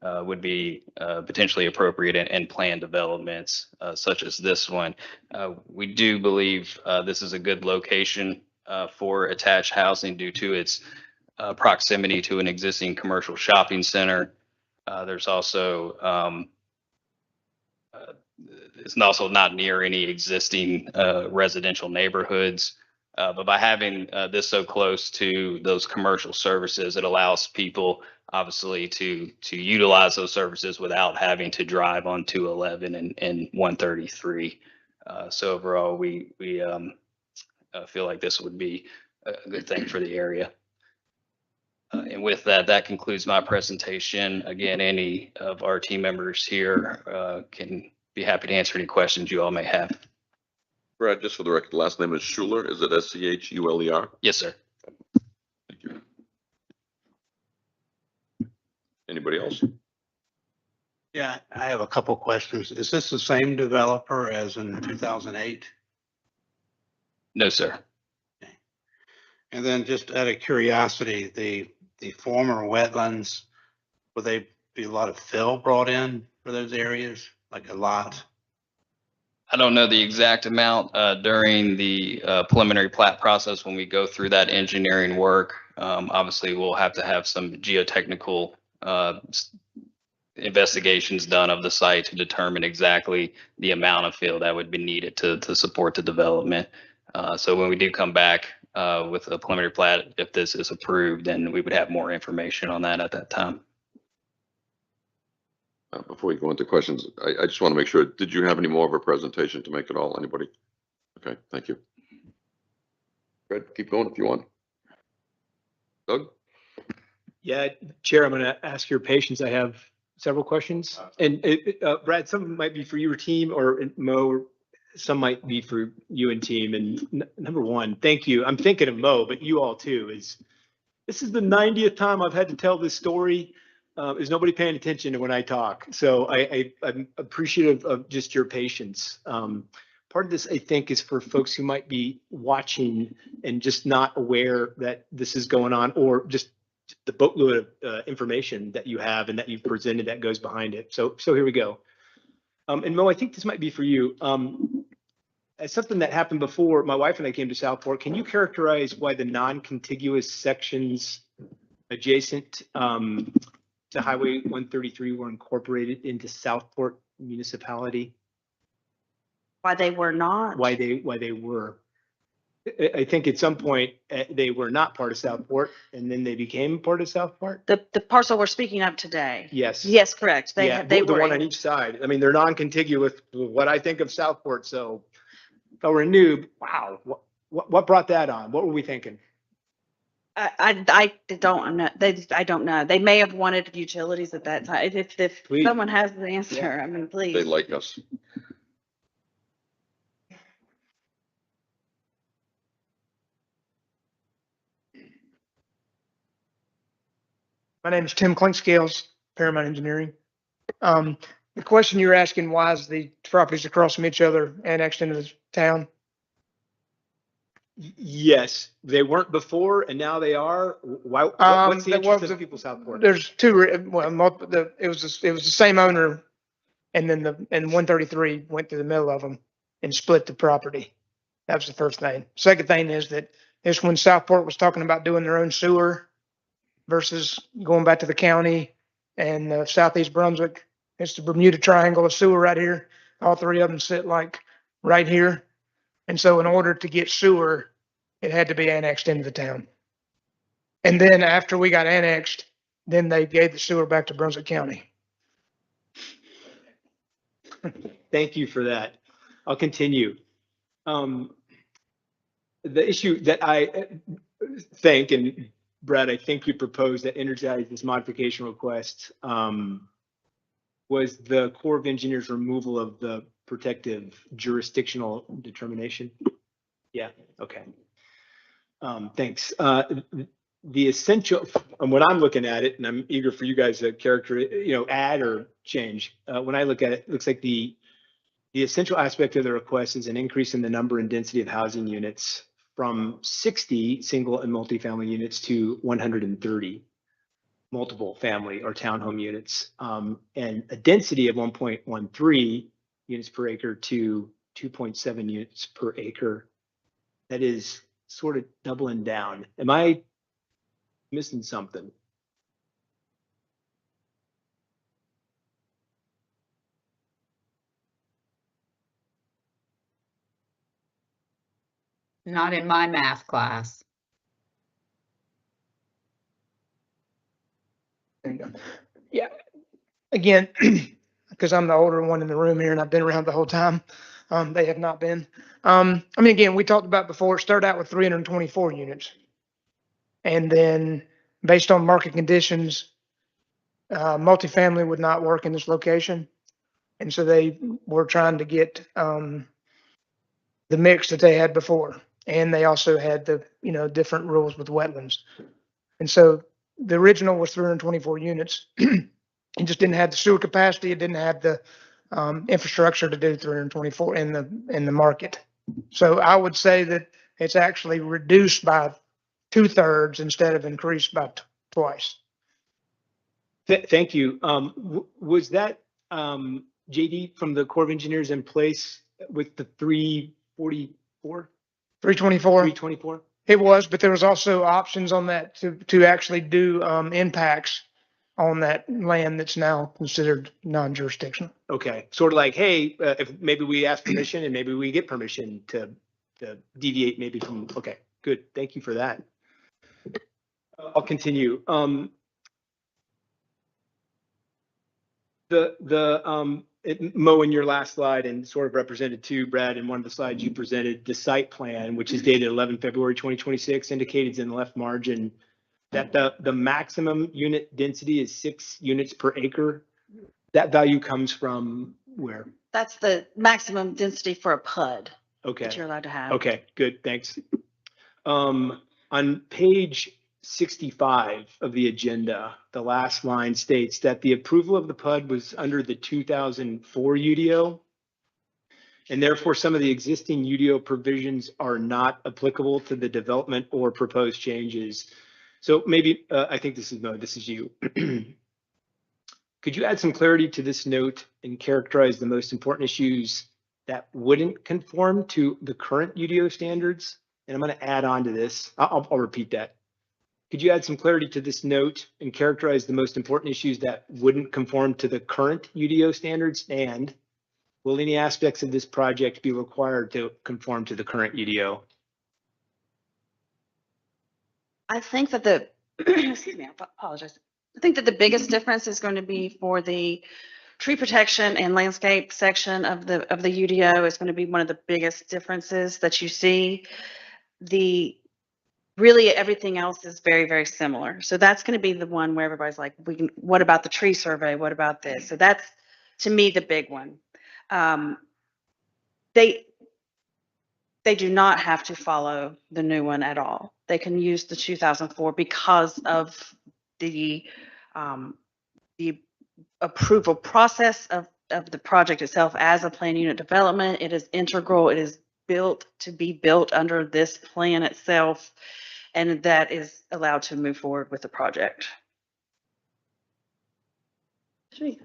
would be potentially appropriate in planned developments such as this one. We do believe this is a good location for attached housing due to its proximity to an existing commercial shopping center. There's also it's also not near any existing residential neighborhoods. But by having this so close to those commercial services, it allows people obviously to utilize those services without having to drive on 211 and 133. So overall, we feel like this would be a good thing for the area. And with that, that concludes my presentation. Again, any of our team members here can be happy to answer any questions you all may have. Brad, just for the record, the last name is Schuler. Is it SCHULER? Yes, sir. Thank you. Anybody else? Yeah, I have a couple questions. Is this the same developer as in 2008? No, sir. Okay. And then just out of curiosity, the former wetlands, will they be a lot of fill brought in for those areas, like a lot? I don't know the exact amount during the preliminary plat process when we go through that engineering work. Obviously, we'll have to have some geotechnical investigations done of the site to determine exactly the amount of fill that would be needed to support the development. So when we do come back with a preliminary plat, if this is approved, then we would have more information on that at that time. Before we go into questions, I just want to make sure, did you have any more of a presentation to make at all? Anybody? Okay, thank you. Fred, keep going if you want. Doug? Yeah, Chair, I'm going to ask your patience. I have several questions. And Brad, some of them might be for your team, or Mo, some might be for you and team. And number one, thank you. I'm thinking of Mo, but you all too. This is the 90th time I've had to tell this story. Is nobody paying attention to when I talk? So I'm appreciative of just your patience. Part of this, I think, is for folks who might be watching and just not aware that this is going on, or just the boatload of information that you have and that you've presented that goes behind it. So here we go. And Mo, I think this might be for you. As something that happened before my wife and I came to Southport, can you characterize why the non-contiguous sections adjacent to Highway 133 were incorporated into Southport municipality? Why they were not? Why they were? I think at some point they were not part of Southport, and then they became part of Southport. The parcel we're speaking of today. Yes. Yes, correct. They Yeah, have, they the were. one on each side. I mean, they're non-contiguous with what I think of Southport. So if I were a noob, wow, what brought that on? What were we thinking? I don't know. I don't know. They may have wanted utilities at that time. If Please. someone has the answer, I mean, They please. like us. My name is Tim Clinkscales, Paramount Engineering. The question you're asking, why is the properties across from each other annexed into the town? Yes, they weren't before, and now they are. Why? What's the There interest was of people Southport? There's two, it was the same owner, and then 133 went through the middle of them and split the property. That was the first thing. Second thing is when Southport was talking about doing their own sewer versus going back to the county and Southeast Brunswick. It's the Bermuda Triangle of sewer right here. All three of them sit like right here. And so in order to get sewer, it had to be annexed into the town. And then after we got annexed, then they gave the sewer back to Brunswick County. Thank you for that. I'll continue. The issue that I think, and Brad, I think you proposed that energize this modification request was the Corps of Engineers removal of the protective jurisdictional determination. Yeah, okay. Thanks. The essential, and when I'm looking at it, and I'm eager for you guys to add or change. When I look at it, it looks like the essential aspect of the request is an increase in the number and density of housing units from 60 single and multifamily units to 130 multiple family or townhome units, and a density of 1.13 units per acre to 2.7 units per acre. That is sort of doubling down. Am I missing something? Not in my math class. There you go. Yeah. Again, because I'm the older one in the room here and I've been around the whole time. They have not been. I mean, again, we talked about before, start out with 324 units. And then based on market conditions, multifamily would not work in this location. And so they were trying to get the mix that they had before. And they also had the, different rules with wetlands. And so the original was 324 units. It just didn't have the sewer capacity. It didn't have the infrastructure to do 324 in the market. So I would say that it's actually reduced by 2/3 instead of increased by twice. Thank you. Was that JD from the Corps of Engineers in place with the 344? 324. 324? It was, but there was also options on that to actually do impacts on that land that's now considered non-jurisdictional. Okay, sort of like, hey, if maybe we ask permission and maybe we get permission to deviate maybe from, okay, good. Thank you for that. I'll continue. Mo, in your last slide and sort of represented too, Brad, in one of the slides you presented, the site plan, which is dated 11 February 2026, indicated in the left margin that the maximum unit density is 6 units per acre. That value comes from where? That's the maximum density for a PUD Okay. that you're allowed to have. Okay, good, thanks. On page 65 of the agenda, the last line states that the approval of the PUD was under the 2004 UDO, and therefore some of the existing UDO provisions are not applicable to the development or proposed changes. So maybe, I think this is Mo, this is you. Could you add some clarity to this note and characterize the most important issues that wouldn't conform to the current UDO standards? And I'm going to add on to this. I'll repeat that. Could you add some clarity to this note and characterize the most important issues that wouldn't conform to the current UDO standards? And will any aspects of this project be required to conform to the current UDO? I think that the, excuse me, I apologize. I think that the biggest difference is going to be for the tree protection and landscape section of the UDO is going to be one of the biggest differences that you see. Really everything else is very, very similar. So that's going to be the one where everybody's like, what about the tree survey? What about this? So that's, to me, the big one. They do not have to follow the new one at all. They can use the 2004 because of the approval process of the project itself as a plan unit development. It is integral. It is built to be built under this plan itself, and that is allowed to move forward with the project. Sweet.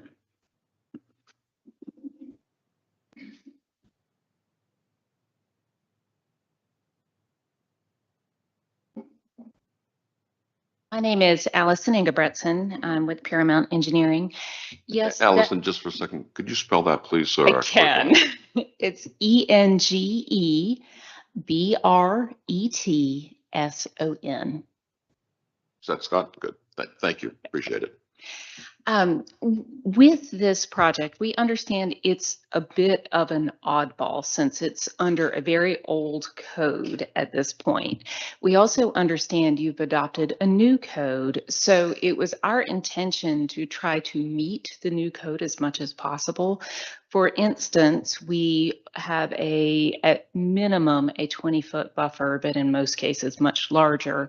My name is Allison Ingebretson. I'm with Paramount Engineering. Yes. Allison, just for a second, could you spell that, please? So I can. It's ENGEBRETSON. Is that Scott? Good. Thank you. Appreciate it. With this project, we understand it's a bit of an oddball since it's under a very old code at this point. We also understand you've adopted a new code, so it was our intention to try to meet the new code as much as possible. For instance, we have at minimum a 20-foot buffer, but in most cases much larger,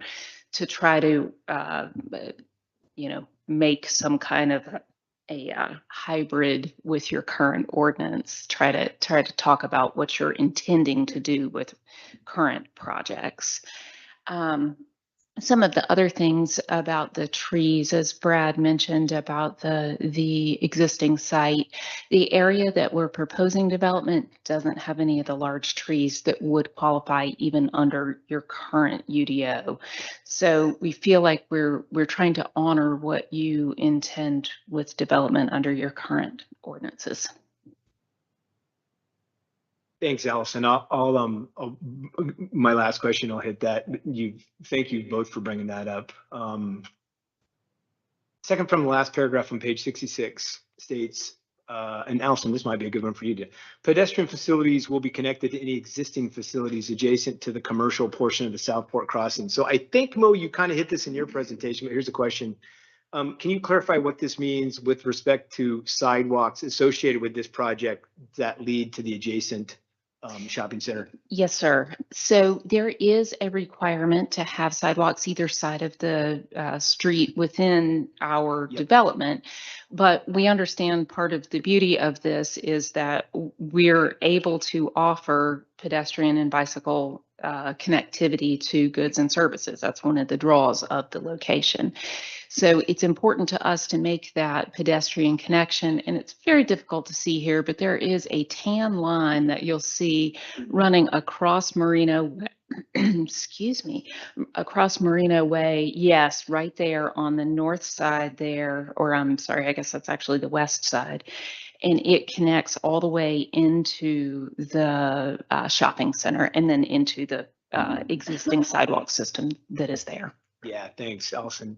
to try to make some kind of a hybrid with your current ordinance, try to talk about what you're intending to do with current projects. Some of the other things about the trees, as Brad mentioned about the existing site, the area that we're proposing development doesn't have any of the large trees that would qualify even under your current UDO. So we feel like we're trying to honor what you intend with development under your current ordinances. Thanks, Allison. My last question, I'll hit that. Thank you both for bringing that up. Second from the last paragraph on page 66 states, and Allison, this might be a good one for you to, pedestrian facilities will be connected to any existing facilities adjacent to the commercial portion of the Southport crossing. So I think, Mo, you kind of hit this in your presentation, but here's a question. Can you clarify what this means with respect to sidewalks associated with this project that lead to the adjacent shopping center? Yes, sir. So there is a requirement to have sidewalks either side of the street within our development, but we understand part of the beauty of this is that we're able to offer pedestrian and bicycle connectivity to goods and services. That's one of the draws of the location. So it's important to us to make that pedestrian connection, and it's very difficult to see here, but there is a tan line that you'll see running across Marino, excuse me, across Marino Way. Yes, right there on the north side there, or I'm sorry, I guess that's actually the west side. And it connects all the way into the shopping center and then into the existing sidewalk system that is there. Yeah, thanks, Allison.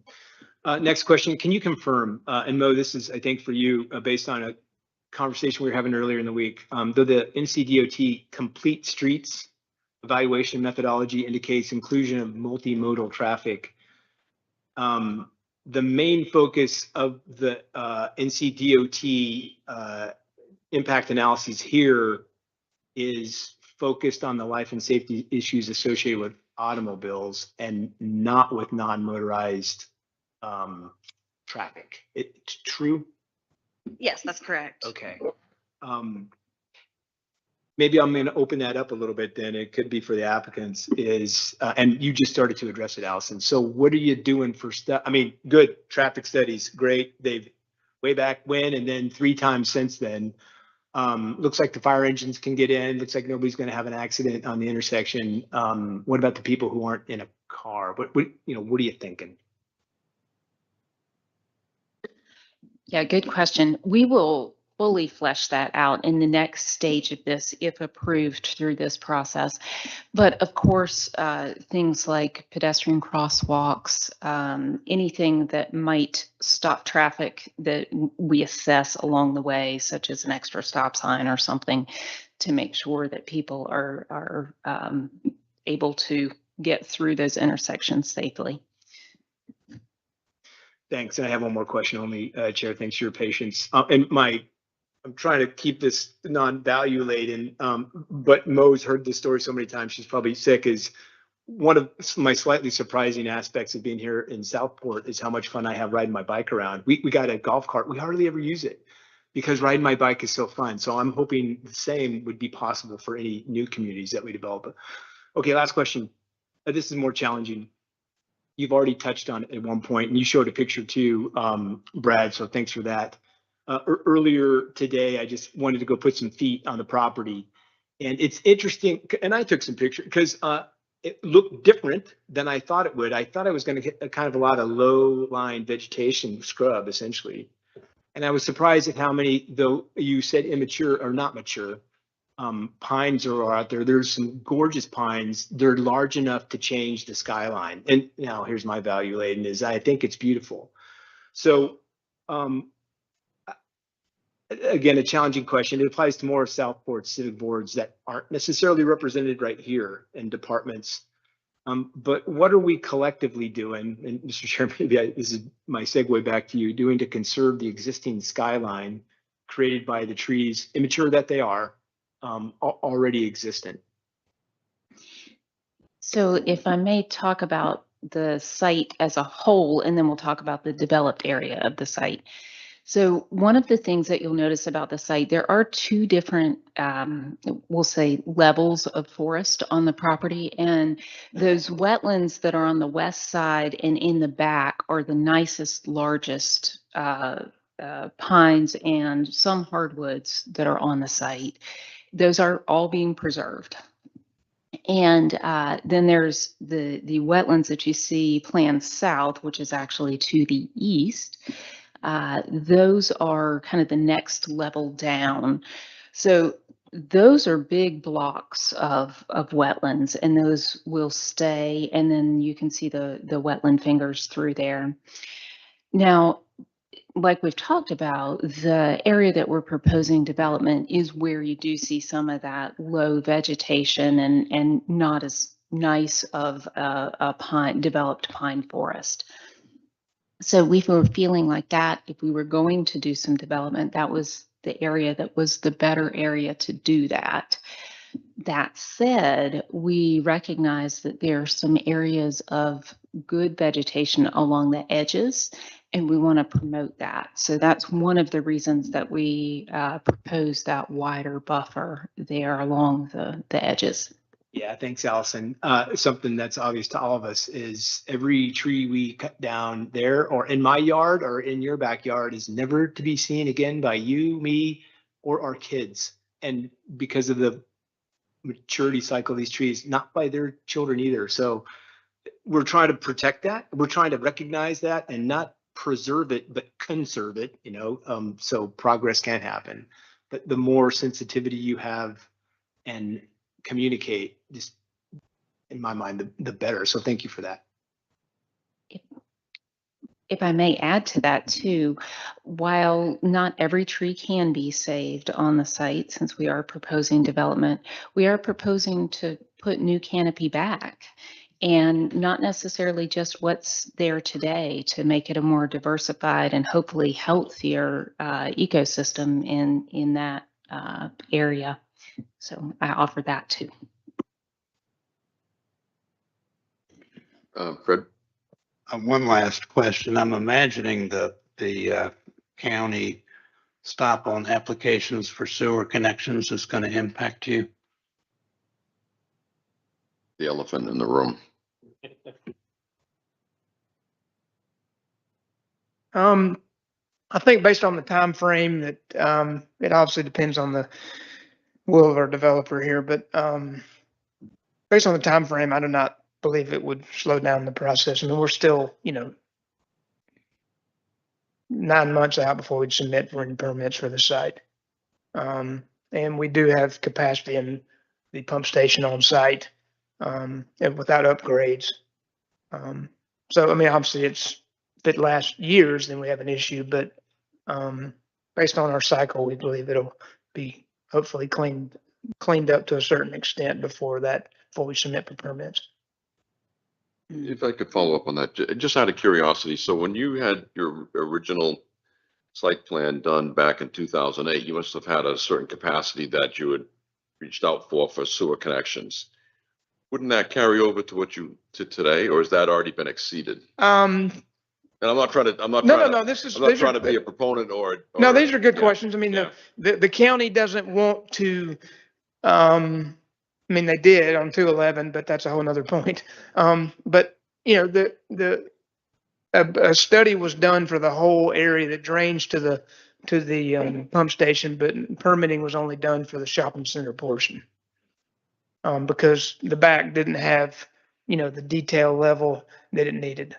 Next question, can you confirm, and Mo, this is, I think, for you, based on a conversation we were having earlier in the week, though the NCDOT complete streets evaluation methodology indicates inclusion of multimodal traffic, the main focus of the NCDOT impact analyses here is focused on the life and safety issues associated with automobiles and not with non-motorized traffic. It's true? Yes, that's correct. Okay. Maybe I'm going to open that up a little bit then. It could be for the applicants is, and you just started to address it, Allison. So what are you doing for stuff? I mean, good traffic studies, great. They've way back when, and then 3 times since then. Looks like the fire engines can get in. Looks like nobody's going to have an accident on the intersection. What about the people who aren't in a car. What are you thinking? Yeah, good question. We will fully flesh that out in the next stage of this, if approved through this process. But of course, things like pedestrian crosswalks, anything that might stop traffic that we assess along the way, such as an extra stop sign or something, to make sure that people are able to get through those intersections safely. Thanks. And I have one more question only, Chair. Thanks for your patience. I'm trying to keep this non-value laden, but Mo's heard this story so many times, she's probably sick. Is one of my slightly surprising aspects of being here in Southport is how much fun I have riding my bike around. We got a golf cart. We hardly ever use it because riding my bike is so fun. So I'm hoping the same would be possible for any new communities that we develop. Okay, last question. This is more challenging. You've already touched on it at one point, and you showed a picture too, Brad, so thanks for that. Earlier today, I just wanted to go put some feet on the property. And it's interesting, and I took some pictures because it looked different than I thought it would. I thought I was going to get a kind of a lot of low-lying vegetation, scrub, essentially. And I was surprised at how many, though you said immature or not mature, pines are out there. There's some gorgeous pines. They're large enough to change the skyline. And now here's my value laden is I think it's beautiful. So again, a challenging question. It applies to more Southport civic boards that aren't necessarily represented right here in departments. But what are we collectively doing? And Mr. Chairman, maybe this is my segue back to you, doing to conserve the existing skyline created by the trees, immature that they are, already existent? So if I may talk about the site as a whole, and then we'll talk about the developed area of the site. So one of the things that you'll notice about the site, there are two different, we'll say, levels of forest on the property. And those wetlands that are on the west side and in the back are the nicest, largest pines and some hardwoods that are on the site. Those are all being preserved. And then there's the wetlands that you see planned south, which is actually to the east. Those are kind of the next level down. So those are big blocks of wetlands, and those will stay. And then you can see the wetland fingers through there. Now, like we've talked about, the area that we're proposing development is where you do see some of that low vegetation and not as nice of a developed pine forest. So we were feeling like that if we were going to do some development, that was the area that was the better area to do that. That said, we recognize that there are some areas of good vegetation along the edges, and we want to promote that. So that's one of the reasons that we propose that wider buffer there along the edges. Yeah, thanks, Allison. Something that's obvious to all of us is every tree we cut down there or in my yard or in your backyard is never to be seen again by you, me, or our kids. And because of the maturity cycle of these trees, not by their children either. So we're trying to protect that. We're trying to recognize that and not preserve it, but conserve it, so progress can happen. But the more sensitivity you have and communicate, just in my mind, the better. So thank you for that. If I may add to that too, while not every tree can be saved on the site, since we are proposing development, we are proposing to put new canopy back, and not necessarily just what's there today, to make it a more diversified and hopefully healthier ecosystem in that area. So I offer that too. Fred? One last question. I'm imagining the county stop on applications for sewer connections is going to impact you. The elephant in the room. I think based on the time frame that it obviously depends on the will of our developer here, but based on the time frame, I do not believe it would slow down the process. I mean, we're still, 9 months out before we'd submit for any permits for the site. And we do have capacity in the pump station on site, and without upgrades. So, I mean, obviously if it lasts years, then we have an issue, but, based on our cycle, we believe it'll be hopefully cleaned up to a certain extent before we submit for permits. If I could follow up on that, just out of curiosity, so when you had your original site plan done back in 2008, you must have had a certain capacity that you had reached out for sewer connections. Wouldn't that carry over to what you to today, or has that already been exceeded? And I'm not trying to be a proponent or no, these are good questions. I mean, yeah. the county doesn't want to, I mean, they did on 211, but that's a whole nother point. But a study was done for the whole area that drains to the pump station, but permitting was only done for the shopping center portion. Because the back didn't have, the detail level that it needed.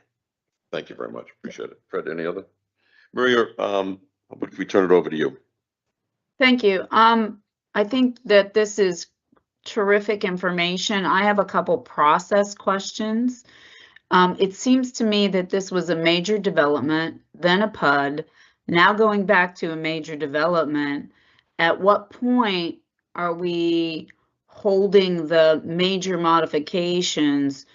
Thank you very much. Appreciate it. Fred, any other? Maria, how about if we turn it over to you? Thank you. I think that this is terrific information. I have a couple process questions. It seems to me that this was a major development, then a PUD, now going back to a major development. At what point are we holding the major modifications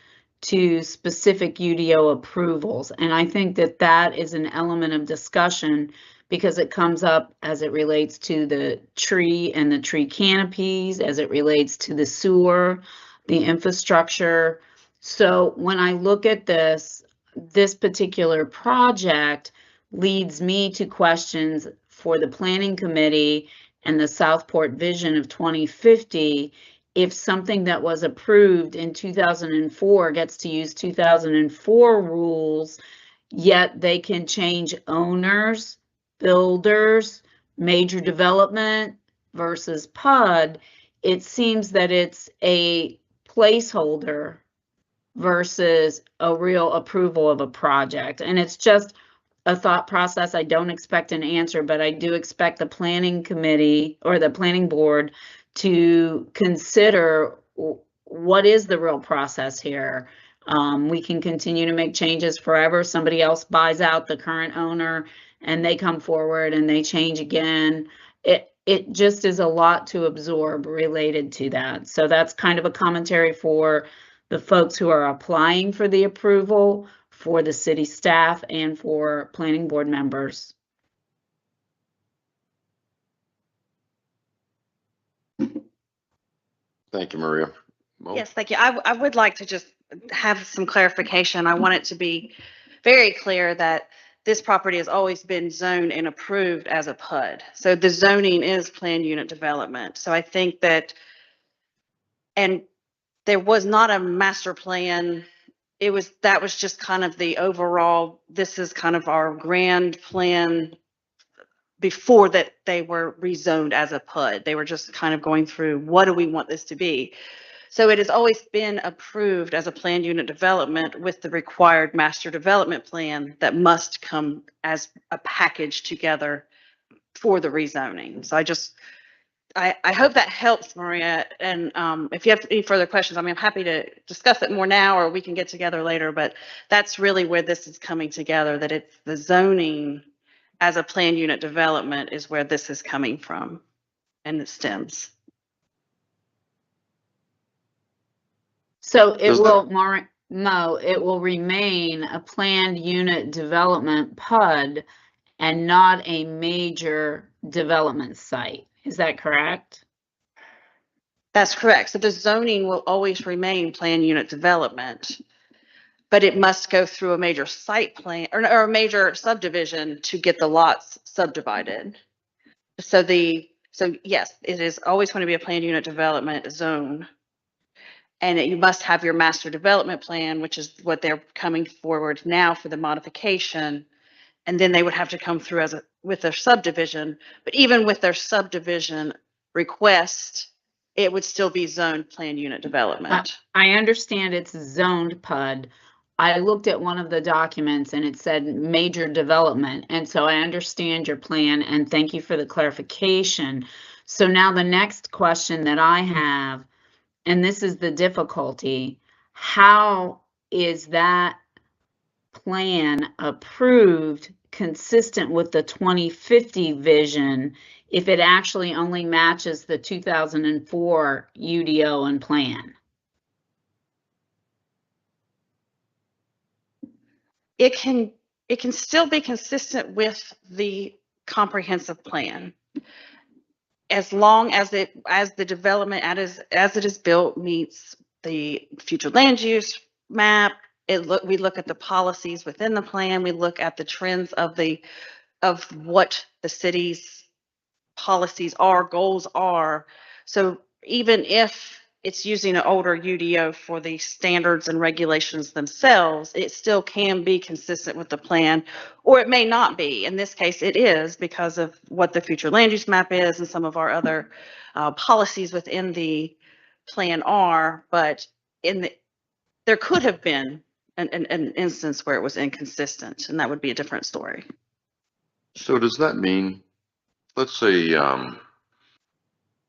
to specific UDO approvals? And I think that that is an element of discussion because it comes up as it relates to the tree and the tree canopies, as it relates to the sewer, the infrastructure. So when I look at this particular project leads me to questions for the planning committee and the Southport Vision of 2050. If something that was approved in 2004 gets to use 2004 rules, yet they can change owners, builders, major development versus PUD, it seems that it's a placeholder versus a real approval of a project. And it's just a thought process. I don't expect an answer, but I do expect the planning committee or the planning board to consider what is the real process here. We can continue to make changes forever. Somebody else buys out the current owner and they come forward and they change again. It just is a lot to absorb related to that. So that's kind of a commentary for the folks who are applying for the approval, for the city staff, and for planning board members. Thank you, Maria. Mo? Yes, thank you. I would like to just have some clarification. I want it to be very clear that this property has always been zoned and approved as a PUD. So the zoning is planned unit development. So I think that, and there was not a master plan. That was just kind of the overall, this is kind of our grand plan before that they were rezoned as a PUD. They were just kind of going through, what do we want this to be? So it has always been approved as a planned unit development with the required master development plan that must come as a package together for the rezoning. So I hope that helps, Maria. And if you have any further questions, I mean, I'm happy to discuss it more now, or we can get together later, but that's really where this is coming together, that it's the zoning as a planned unit development is where this is coming from and it stems. So it will, Mo, it will remain a planned unit development PUD and not a major development site. Is that correct? That's correct. So the zoning will always remain planned unit development, but it must go through a major site plan or a major subdivision to get the lots subdivided. So yes, it is always going to be a planned unit development zone. And you must have your master development plan, which is what they're coming forward now for the modification. And then they would have to come through with their subdivision. But even with their subdivision request, it would still be zoned plan unit development. I understand it's zoned PUD. I looked at one of the documents and it said major development. And so I understand your plan and thank you for the clarification. So now the next question that I have, and this is the difficulty, how is that plan approved consistent with the 2050 vision if it actually only matches the 2004 UDO and plan? It can still be consistent with the comprehensive plan. As long as the development as it is built meets the future land use map, we look at the policies within the plan, we look at the trends of what the city's policies are, goals are. So even if it's using an older UDO for the standards and regulations themselves, it still can be consistent with the plan, or it may not be. In this case, it is because of what the future land use map is and some of our other policies within the plan are, but there could have been an instance where it was inconsistent, and that would be a different story. So does that mean, let's say,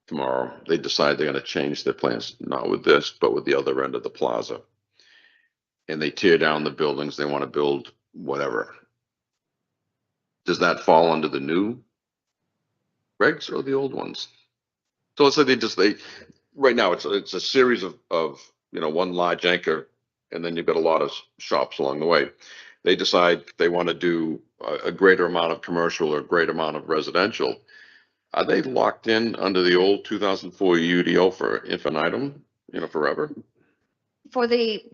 tomorrow they decide they're going to change their plans, not with this, but with the other end of the plaza. And they tear down the buildings, they want to build whatever. Does that fall under the new regs or the old ones? So let's say right now it's a series of one large anchor, and then you've got a lot of shops along the way. They decide they want to do a greater amount of commercial or a greater amount of residential. Are they locked in under the old 2004 UDO for infinitum, forever? For the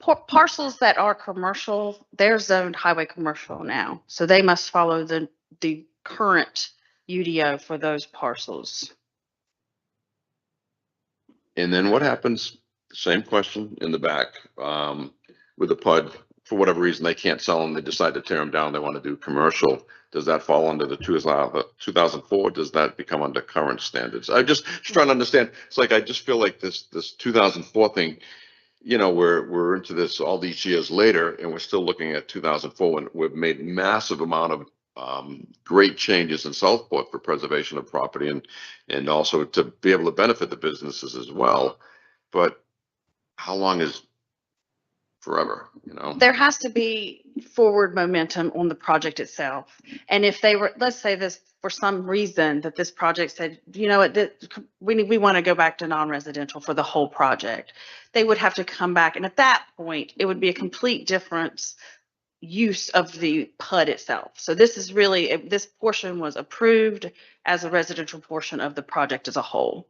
parcels that are commercial, they're zoned highway commercial now. So they must follow the current UDO for those parcels. And then what happens, same question in the back, with the PUD, for whatever reason, they can't sell them, they decide to tear them down, they want to do commercial. Does that fall under the 2004? Does that become under current standards? I'm just trying to understand. It's like, I just feel like this 2004 thing, we're into this all these years later, and we're still looking at 2004, and we've made massive amount of great changes in Southport for preservation of property and also to be able to benefit the businesses as well. But how long is forever, There has to be forward momentum on the project itself. And if they were, let's say this, for some reason that this project said, we want to go back to non-residential for the whole project, they would have to come back. And at that point, it would be a complete difference use of the PUD itself. So this is really, this portion was approved as a residential portion of the project as a whole.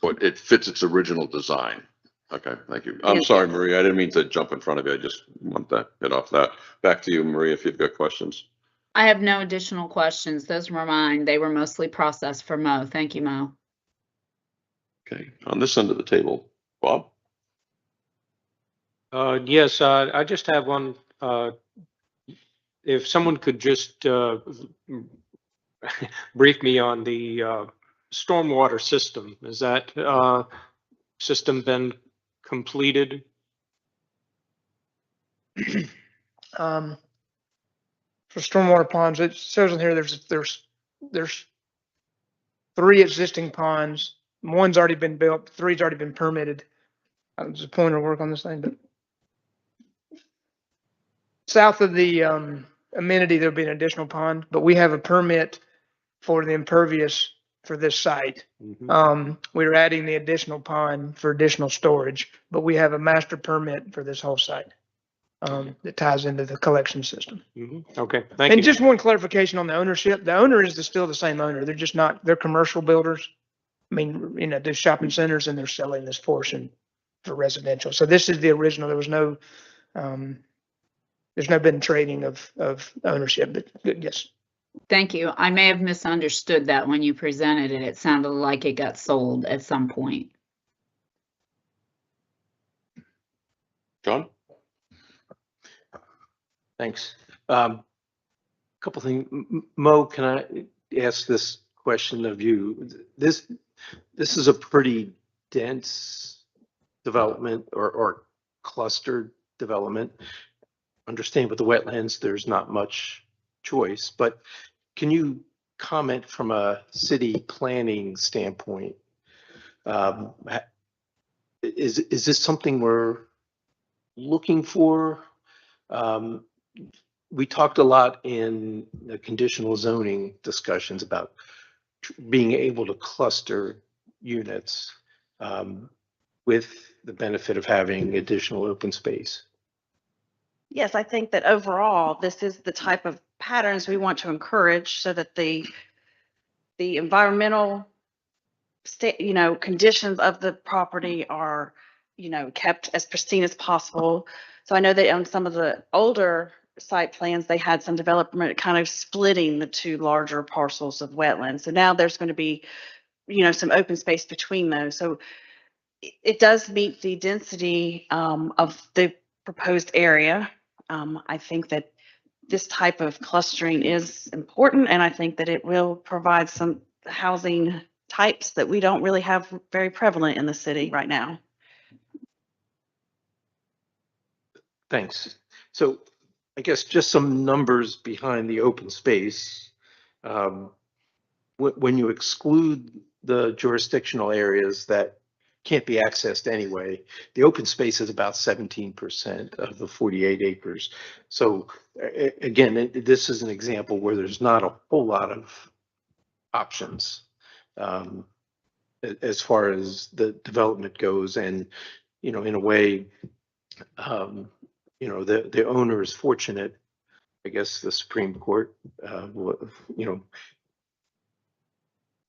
But it fits its original design. Okay, thank you. I'm sorry, Maria, I didn't mean to jump in front of you. I just want to get off that. Back to you, Maria, if you've got questions. I have no additional questions. Those were mine. They were mostly processed for Mo. Thank you, Mo. Okay, on this end of the table, Bob? Yes, I just have one. If someone could just brief me on the stormwater system. Has that system been completed? For stormwater ponds, it shows in here there's 3 existing ponds. One's already been built, 3's already been permitted. There's a pointer work on this thing, but south of the amenity, there'll be an additional pond, but we have a permit for the impervious for this site. We're adding the additional pond for additional storage, but we have a master permit for this whole site that ties into the collection system. Okay, thank you. And just one clarification on the ownership. The owner is still the same owner. They're just not, they're commercial builders. I mean, they're shopping centers and they're selling this portion for residential. So this is the original. There was no, there's no been trading of ownership, but yes. Thank you. I may have misunderstood that when you presented it. It sounded like it got sold at some point. John? Thanks. Couple things. Mo, can I ask this question of you? This is a pretty dense development or clustered development. Understand with the wetlands, there's not much choice, but can you comment from a city planning standpoint? Is this something we're looking for? We talked a lot in the conditional zoning discussions about being able to cluster units with the benefit of having additional open space. Yes, I think that overall, this is the type of patterns we want to encourage so that the environmental conditions of the property are, kept as pristine as possible. So I know that on some of the older site plans, they had some development kind of splitting the two larger parcels of wetlands. So now there's going to be, some open space between those. So it does meet the density of the proposed area. I think that this type of clustering is important, and I think that it will provide some housing types that we don't really have very prevalent in the city right now. Thanks. So I guess just some numbers behind the open space. When you exclude the jurisdictional areas that can't be accessed anyway, the open space is about 17% of the 48 acres. So again, this is an example where there's not a whole lot of options as far as the development goes. And, in a way, the owner is fortunate. I guess the Supreme Court,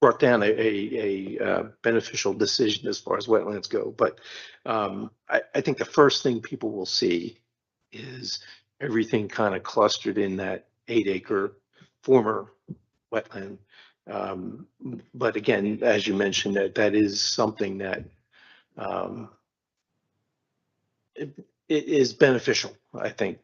brought down a beneficial decision as far as wetlands go. But I think the first thing people will see is everything kind of clustered in that 8-acre former wetland. But again, as you mentioned, that is something that it is beneficial, I think.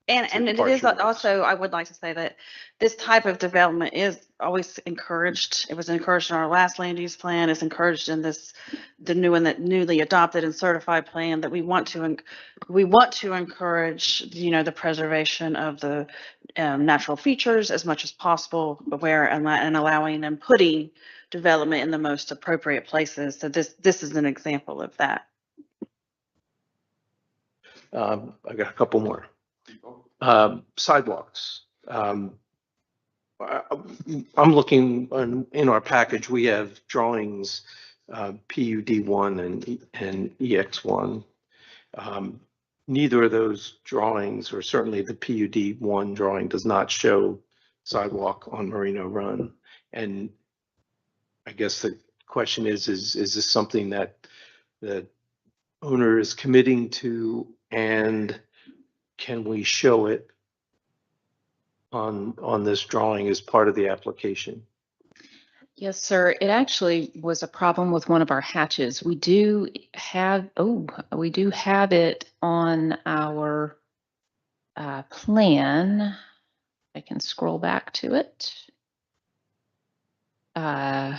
And it is also, I would like to say that this type of development is always encouraged. It was encouraged in our last land use plan. It's encouraged in the new one that newly adopted and certified plan, that we want to encourage, the preservation of the natural features as much as possible, and allowing and putting development in the most appropriate places. So this is an example of that. I got a couple more. Sidewalks. I'm looking in our package, we have drawings, PUD1 and EX1. Neither of those drawings, or certainly the PUD1 drawing, does not show sidewalk on Merino Run. And I guess the question is this something that the owner is committing to, and can we show it on this drawing as part of the application? Yes, sir. It actually was a problem with one of our hatches. We do have it on our plan. I can scroll back to it. On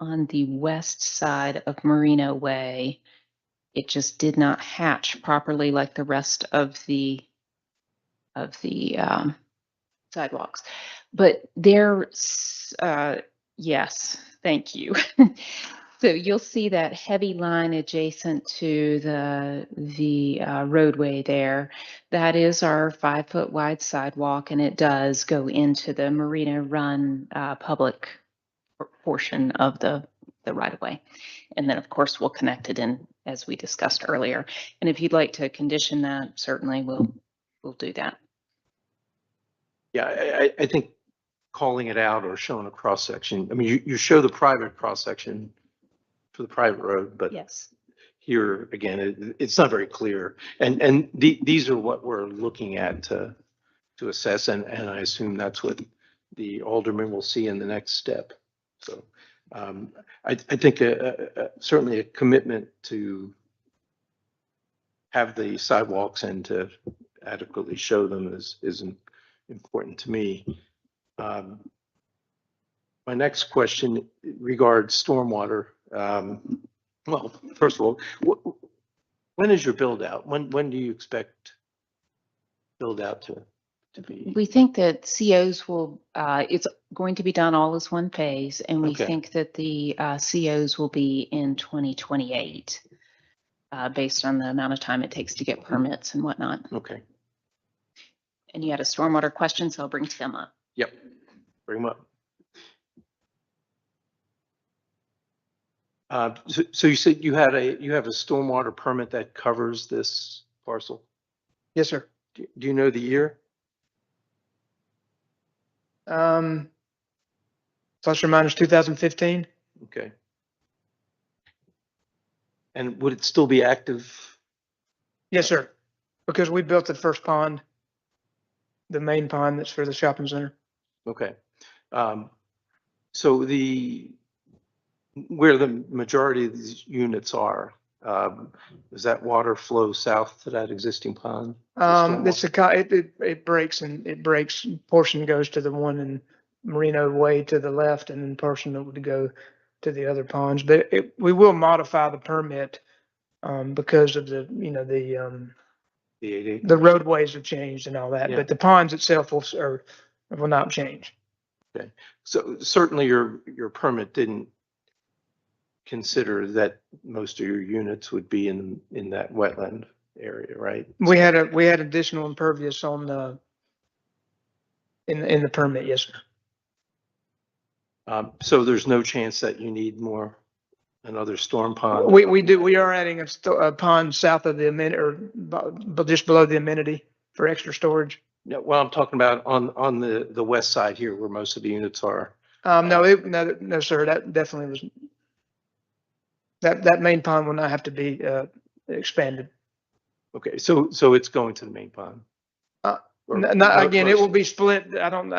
the west side of Merino Way, it just did not hatch properly like the rest of the sidewalks. But there's yes, thank you. So you'll see that heavy line adjacent to the roadway there. That is our 5-foot wide sidewalk, and it does go into the Merino Run public portion of the right of way. And then of course we'll connect it in as we discussed earlier. And if you'd like to condition that, certainly we'll do that. Yeah, I think calling it out or showing a cross section. I mean, you show the private cross section for the private road, but yes, here again, it's not very clear. And these are what we're looking at to assess, and I assume that's what the alderman will see in the next step. So I think certainly a commitment to have the sidewalks and to adequately show them is important to me. My next question regards stormwater. Well, first of all, when is your build out? When do you expect build out to be? We think that COs will, it's going to be done all as one phase, and we Okay. think that the COs will be in 2028, based on the amount of time it takes to get permits and whatnot. Okay. And you had a stormwater question, so I'll bring Tim up. Yep. Bring them up. So you said you have a stormwater permit that covers this parcel? Yes, sir. Do you know the year? Plus or minus 2015. Okay. And would it still be active? Yes, sir. Because we built the first pond, the main pond that's for the shopping center. Okay. So where the majority of these units are, does that water flow south to that existing pond? It breaks and it breaks. Portion goes to the one in Merino Way to the left, and then portion would go to the other ponds. But we will modify the permit because of the the roadways have changed and all that. Yeah. But the ponds itself will not change. Okay. So certainly your permit didn't consider that most of your units would be in that wetland area, right? We had additional impervious on the in the permit, yes, sir. So there's no chance that you need another storm pond? We are adding a pond south of the amenity, but just below the amenity for extra storage. No, well, I'm talking about on the west side here where most of the units are. No, sir. That definitely was. That main pond will not have to be expanded. Okay, so it's going to the main pond. Again, it will be split. I don't know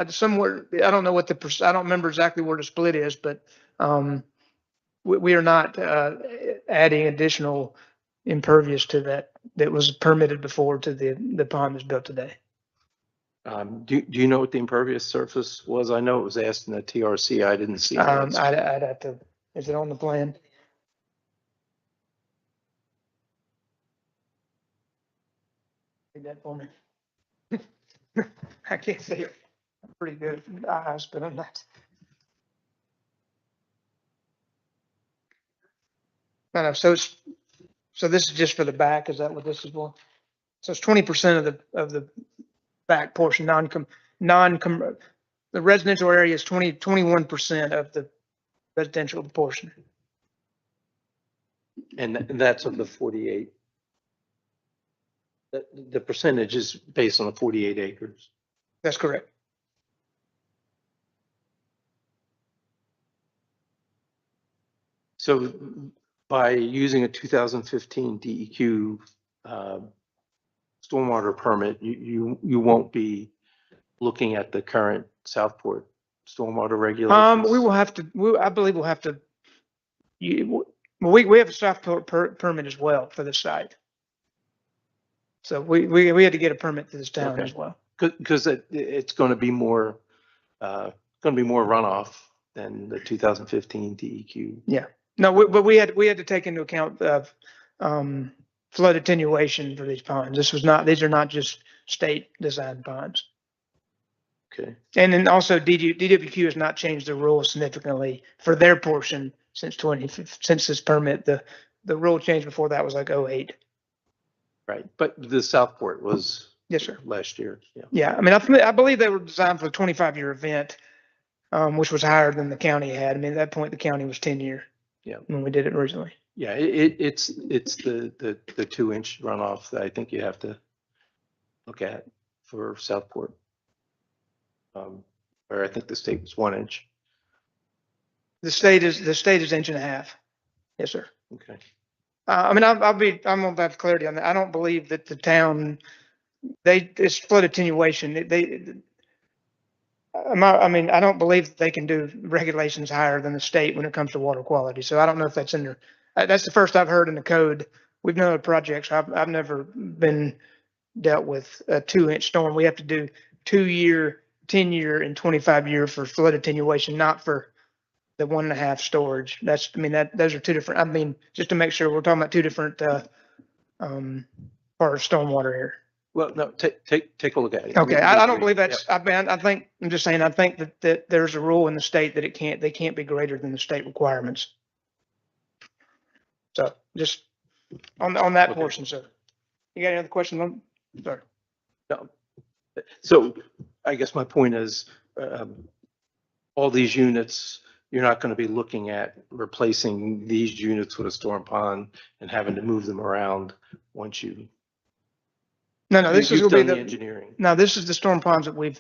what I don't remember exactly where the split is, but we are not adding additional impervious to that was permitted before to the pond that's built today. Do you know what the impervious surface was? I know it was asked in the TRC. I didn't see it. I'd have to. Is it on the plan? Read that for me. I can't see it. I'm pretty good with eyes, but I'm not. No, so this is just for the back. Is that what this is for? So it's 20% of the back portion, the residential area is 21% of the residential portion. And that's of the 48. The percentage is based on the 48 acres. That's correct. So by using a 2015 DEQ stormwater permit, you won't be looking at the current Southport stormwater regulations? We will have to. I believe we'll have to. We have a Southport permit as well for this site. So we had to get a permit for this town as well. Because it's going to be more runoff than the 2015 DEQ. Yeah. No, but we had to take into account of flood attenuation for these ponds. These are not just state designed ponds. Okay. And then also DWQ has not changed the rules significantly for their portion since this permit. The rule change before that was like 08. Right. But the Southport was. Yes, sir. Last year. Yeah. Yeah. I mean, I believe they were designed for a 25-year event, which was higher than the county had. I mean, at that point, the county was 10-year. Yeah. When we did it originally. Yeah. It's the 2-inch runoff that I think you have to look at for Southport. Where I think the state was 1 inch. The state is 1.5 inches. Yes, sir. Okay. I mean, I'm gonna have clarity on that. I don't believe that the town, it's flood attenuation. I mean, I don't believe that they can do regulations higher than the state when it comes to water quality. So I don't know if that's in there. That's the first I've heard in the code. We've done other projects. I've never been dealt with a 2-inch storm. We have to do 2-year, 10-year, and 25-year for flood attenuation, not for the 1.5 storage. That's, I mean, those are two different, I mean, just to make sure we're talking about two different, part of stormwater here. Well, no, take a look at it. Okay, I don't believe Yeah. that's, I mean, I think, I'm just saying, I think that there's a rule in the state that they can't be greater than the state requirements. So just on that Okay. portion, sir. You got any other questions? Sorry. No. So I guess my point is, all these units, you're not going to be looking at replacing these units with a storm pond and having to move them around once you. No, this is You've gonna be done the the, engineering. no, this is the storm ponds that we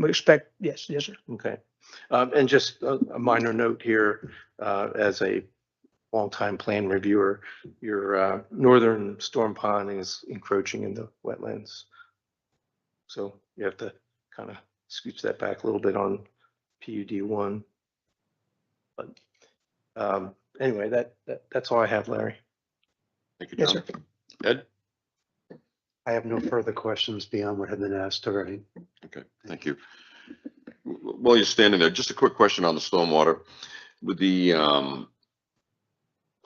expect. Yes, sir. Okay. And just a minor note here, as a longtime plan reviewer, your northern storm pond is encroaching in the wetlands. So you have to kind of scooch that back a little bit on PUD 1. But anyway, that's all I have, Larry. Thank you, Yes, John. sir. Ed? I have no further questions beyond what had been asked already. Okay, thank you. While you're standing there, just a quick question on the stormwater. With the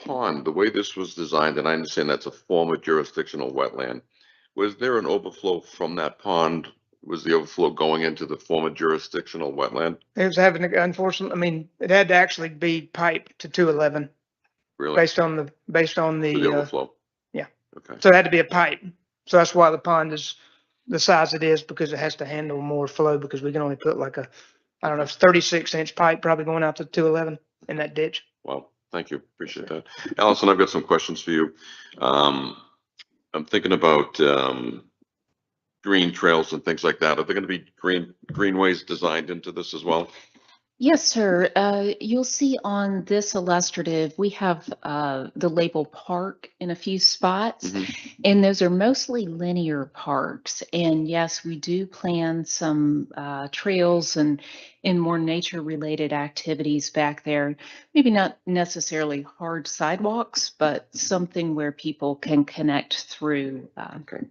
pond, the way this was designed, and I understand that's a former jurisdictional wetland, was there an overflow from that pond? Was the overflow going into the former jurisdictional wetland? It was having, unfortunately, I mean, it had to actually be piped to 211 Really? based on the, For the overflow? yeah. Okay, So it had to be a pipe. So that's why the pond is the size it is, because it has to handle more flow, because we can only put like I don't know, 36-inch pipe probably going out to 211 in that ditch. well, thank you, appreciate that. Allison, I've got some questions for you. I'm thinking about green trails and things like that. Are there going to be greenways designed into this as well? Yes, sir. You'll see on this illustrative, we have the label park in a few spots, and those are mostly linear parks. And yes, we do plan some trails and more nature-related activities back there. Maybe not necessarily hard sidewalks, but something where people can connect through. Okay.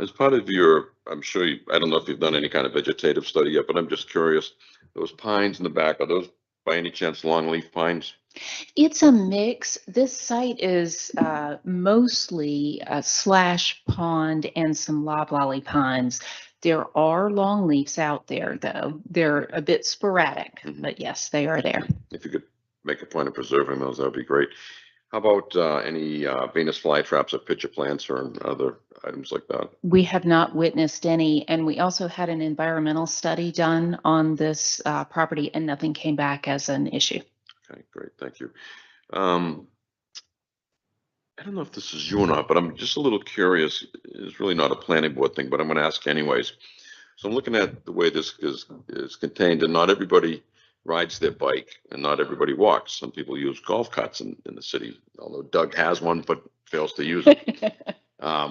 As part of your, I'm sure I don't know if you've done any kind of vegetative study yet, but I'm just curious, those pines in the back, are those by any chance longleaf pines? It's a mix. This site is mostly a slash pond and some loblolly pines. There are longleafs out there, though. They're a bit sporadic, but yes, they are there. If you could make a point of preserving those, that would be great. How about any Venus flytraps or pitcher plants or other items like that? We have not witnessed any, and we also had an environmental study done on this property, and nothing came back as an issue. Okay, great, thank you. I don't know if this is you or not, but I'm just a little curious. It's really not a planning board thing, but I'm going to ask anyways. So I'm looking at the way this is contained, and not everybody rides their bike and not everybody walks. Some people use golf carts in the city, although Doug has one but fails to use it. Are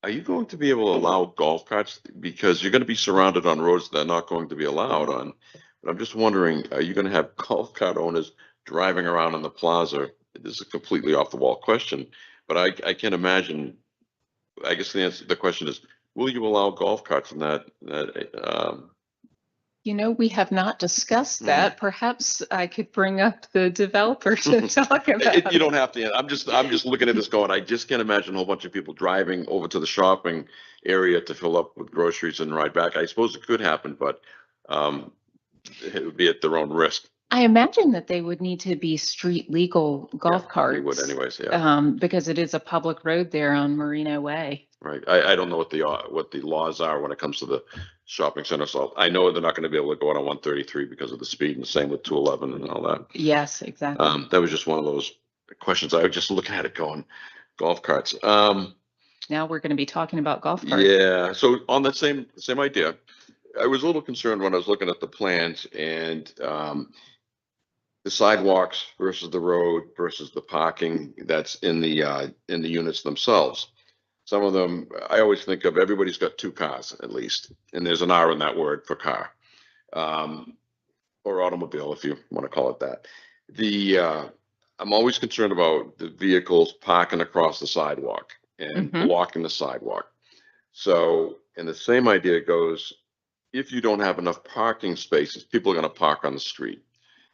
you going to be able to allow golf carts? Because you're going to be surrounded on roads that are not going to be allowed on. But I'm just wondering, are you going to have golf cart owners driving around in the plaza? This is a completely off the wall question, but I can't imagine. I guess the question is, will you allow golf carts in that You know, we have not discussed that. Perhaps I could bring up the developer to talk about it. You don't have to. I'm just looking at this going, I just can't imagine a whole bunch of people driving over to the shopping area to fill up with groceries and ride back. I suppose it could happen, but it would be at their own risk. I imagine that they would need to be street legal golf carts. They would anyways, yeah. Because it is a public road there on Marina Way. Right. I don't know what the laws are when it comes to the shopping center. So I know they're not going to be able to go out on 133 because of the speed, and the same with 211 and all that. Yes, exactly. That was just one of those questions. I was just looking at it going, golf carts. Now we're going to be talking about golf carts. Yeah. So on that same idea, I was a little concerned when I was looking at the plans and the sidewalks versus the road versus the parking that's in the units themselves. Some of them, I always think of, everybody's got two cars at least, and there's an R in that word for car, or automobile, if you want to call it that. I'm always concerned about the vehicles parking across the sidewalk and blocking the sidewalk. So, and the same idea goes if you don't have enough parking spaces, people are gonna park on the street.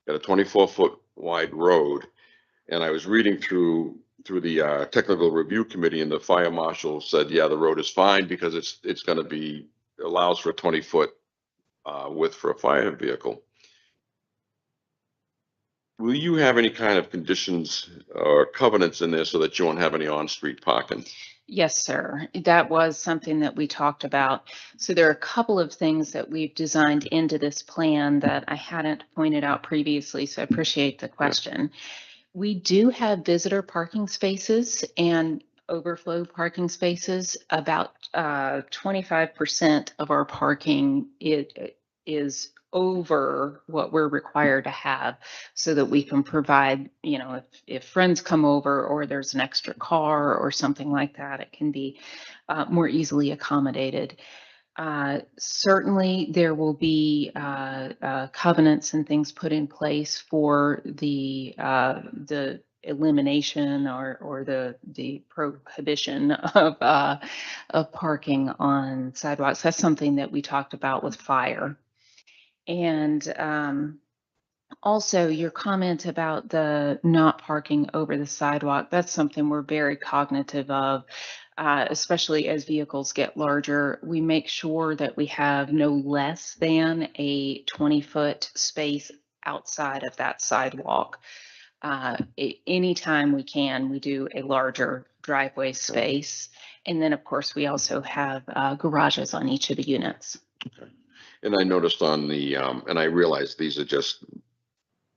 Got a 24-foot wide road, and I was reading through the technical review committee, and the fire marshal said, yeah, the road is fine because it's gonna be, allows for a 20-foot width for a fire vehicle. Will you have any kind of conditions or covenants in there so that you won't have any on-street parking? Yes, sir. That was something that we talked about. So there are a couple of things that we've designed into this plan that I hadn't pointed out previously, so I appreciate the question. We do have visitor parking spaces and overflow parking spaces. About 25% of our parking is over what we're required to have so that we can provide, if friends come over or there's an extra car or something like that, it can be more easily accommodated. Certainly there will be covenants and things put in place for the elimination or the prohibition of parking on sidewalks. That's something that we talked about with fire. And also your comment about the not parking over the sidewalk, that's something we're very cognitive of, especially as vehicles get larger. We make sure that we have no less than a 20-foot space outside of that sidewalk. Anytime we can, we do a larger driveway space. And then, of course, we also have garages on each of the units. Okay. And I noticed on the, and I realize these are just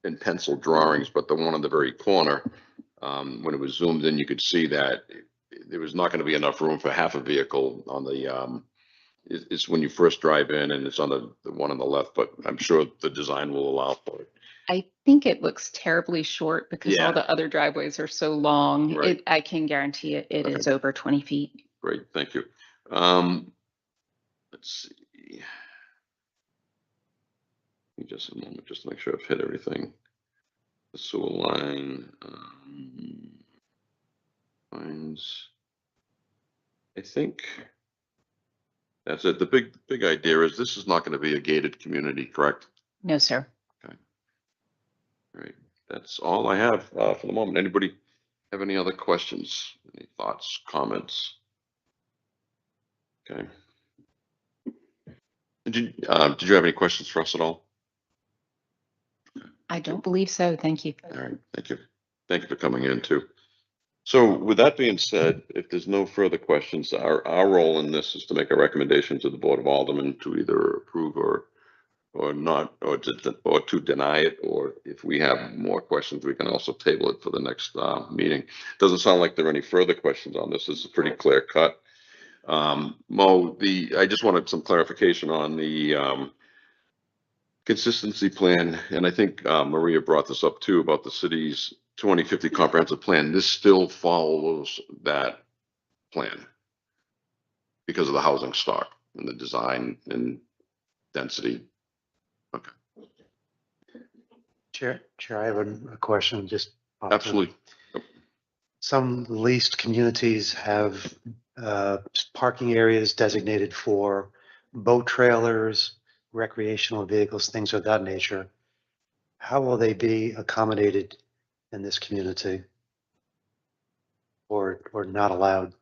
in pencil drawings, but the one on the very corner, when it was zoomed in, you could see that there was not going to be enough room for half a vehicle on the, it's when you first drive in, and it's on the one on the left, but I'm sure the design will allow for it. I think it looks terribly short because Yeah. all the other driveways are so long. Right. I can guarantee it Okay. is over 20 feet. Great, thank you. Let's see. Just a moment, just to make sure I've hit everything. The sewer line, lines. I think that's it. The big idea is this is not going to be a gated community, correct? No, sir. Okay. All right, that's all I have for the moment. Anybody have any other questions? Any thoughts, comments? Okay. Did you have any questions for us at all? I don't believe so. Thank you. All right, thank you. Thank you for coming in too. So with that being said, if there's no further questions, our role in this is to make a recommendation to the Board of Aldermen to either approve or not, or to deny it, or if we have more questions, we can also table it for the next meeting. Doesn't sound like there are any further questions on this. This is pretty clear cut. Mo, I just wanted some clarification on the consistency plan, and I think Maria brought this up too about the city's 2050 comprehensive plan. This still follows that plan because of the housing stock and the design and density. Okay. Chair, I have a question. Just popped up. Absolutely. Some leased communities have parking areas designated for boat trailers, recreational vehicles, things of that nature. How will they be accommodated in this community? Or not allowed?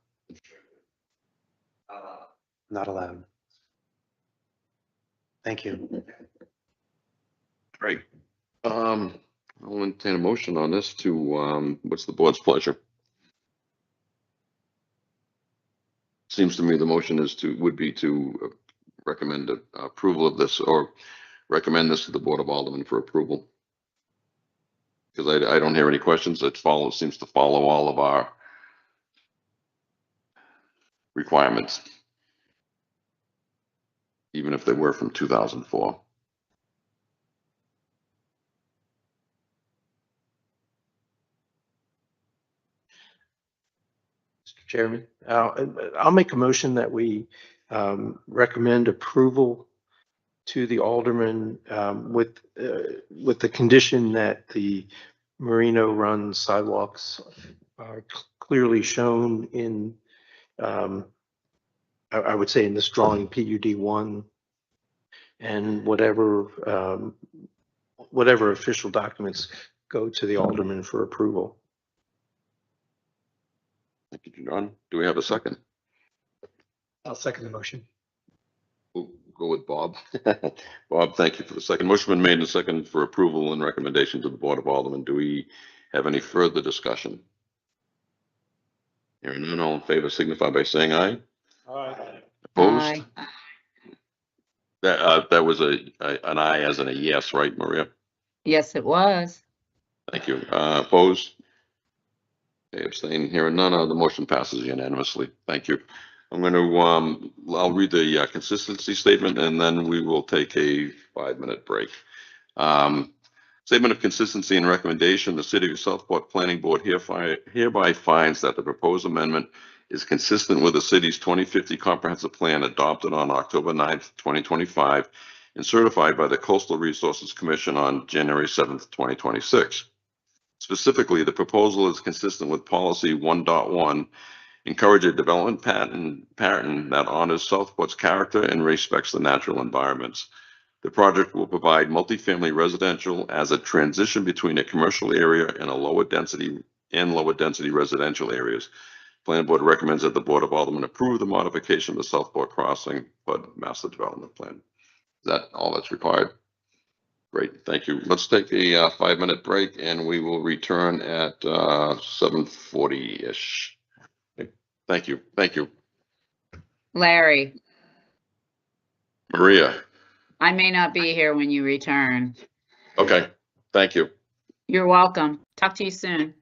Not allowed. Thank you. Great. I'll entertain a motion on this to, what's the board's pleasure? Seems to me the motion would be to recommend approval of this, or recommend this to the Board of Aldermen for approval. Because I don't hear any questions. It seems to follow all of our requirements, even if they were from 2004. Mr. Chairman, I'll make a motion that we recommend approval to the alderman with the condition that the Merino Run sidewalks are clearly shown in, I would say in this drawing PUD 1, and whatever official documents go to the alderman for approval. Thank you, John. Do we have a second? I'll second the motion. We'll go with Bob. Bob, thank you for the second. Motion been made and second for approval and recommendation to the Board of Aldermen. Do we have any further discussion? Hearing none, all in favor signify by saying aye. Aye. Opposed? That was an aye as in a yes, right, Maria? Yes, it was. Thank you. Opposed? Okay, abstain. Hearing none, the motion passes unanimously. Thank you. I'm going to, I'll read the consistency statement and then we will take a 5-minute break. Statement of consistency and recommendation. The City of Southport Planning Board hereby finds that the proposed amendment is consistent with the city's 2050 comprehensive plan adopted on October 9th, 2025 and certified by the Coastal Resources Commission on January 7th, 2026. Specifically, the proposal is consistent with policy 1.1, encourage a development pattern that honors Southport's character and respects the natural environments. The project will provide multifamily residential as a transition between a commercial area and lower density residential areas. Planning Board recommends that the Board of Aldermen approve the modification of the Southport Crossing PUD Master Development Plan. Is that all that's required? Great, thank you. Let's take a 5-minute break and we will return at 7:40-ish. Thank you. Thank you. Larry, Maria. I may not be here when you return. Okay, thank you. You're welcome. Talk to you soon.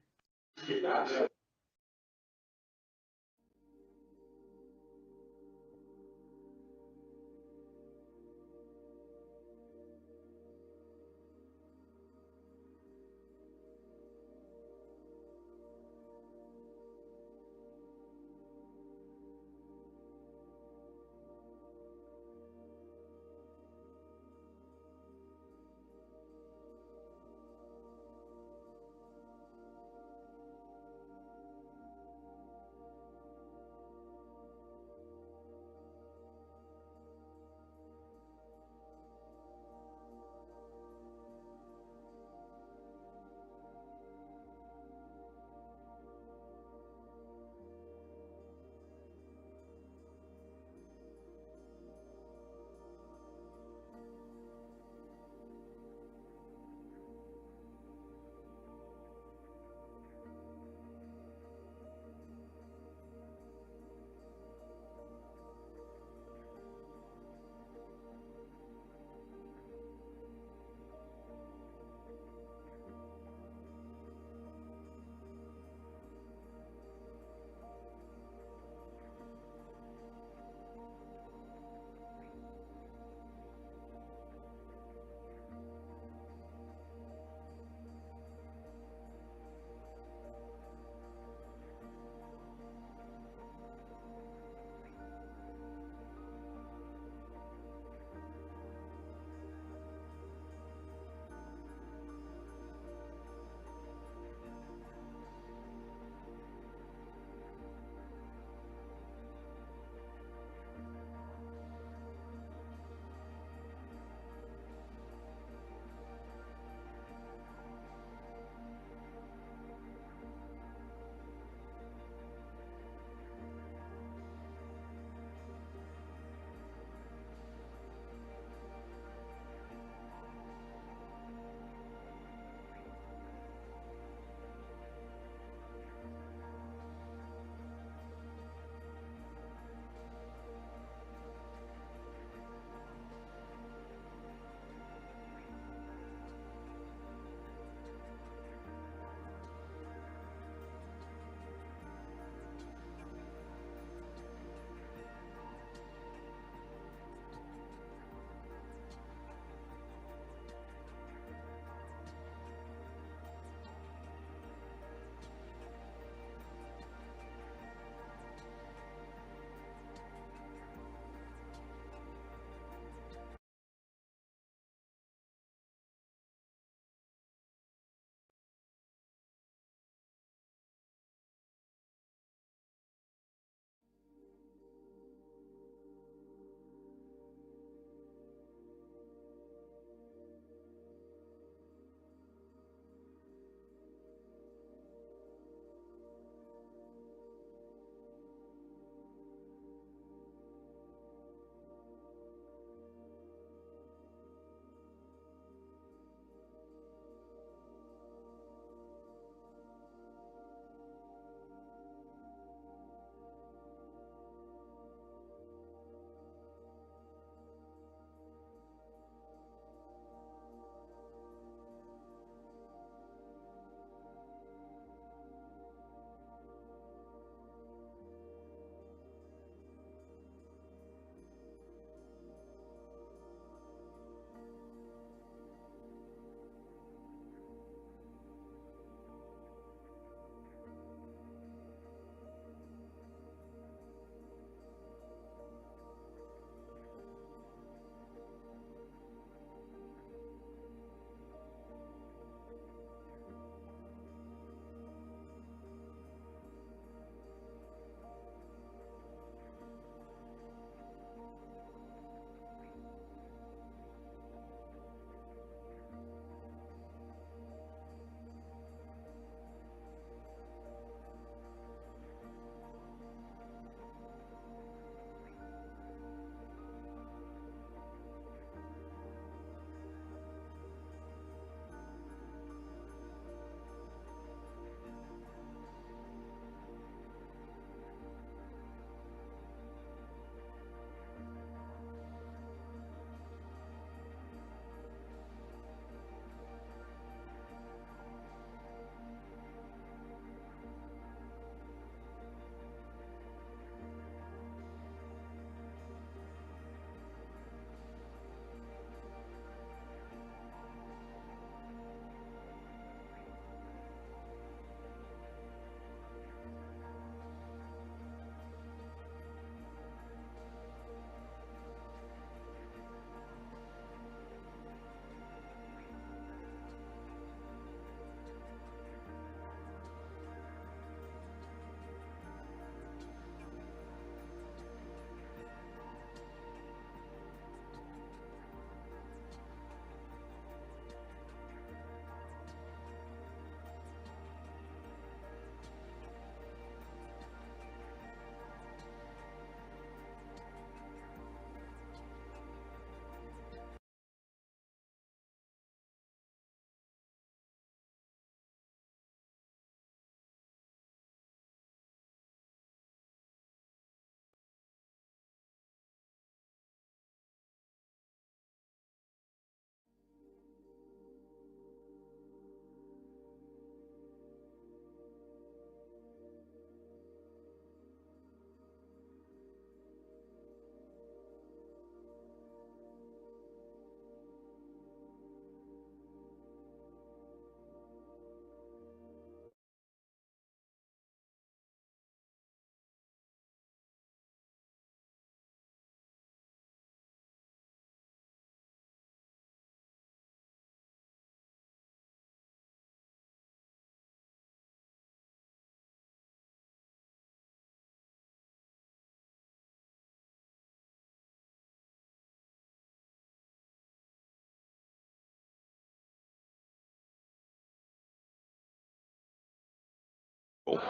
Cool.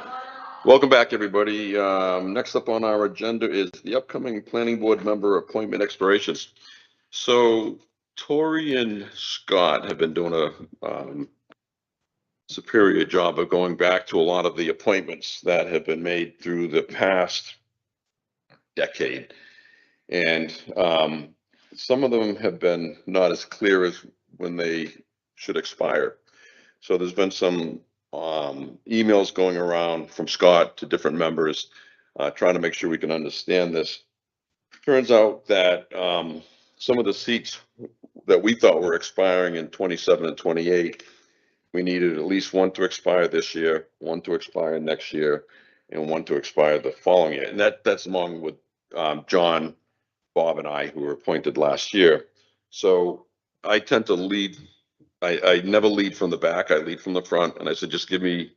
Welcome back, everybody. Next up on our agenda is the upcoming planning board member appointment expirations. So Tori and Scott have been doing a superior job of going back to a lot of the appointments that have been made through the past decade. And some of them have been not as clear as when they should expire. So there's been some emails going around from Scott to different members trying to make sure we can understand this. Turns out that some of the seats that we thought were expiring in 27 and 28, we needed at least one to expire this year, one to expire next year, and one to expire the following year. And that's along with John, Bob, and I, who were appointed last year. So I tend to lead. I never lead from the back. I lead from the front. And I said, just give me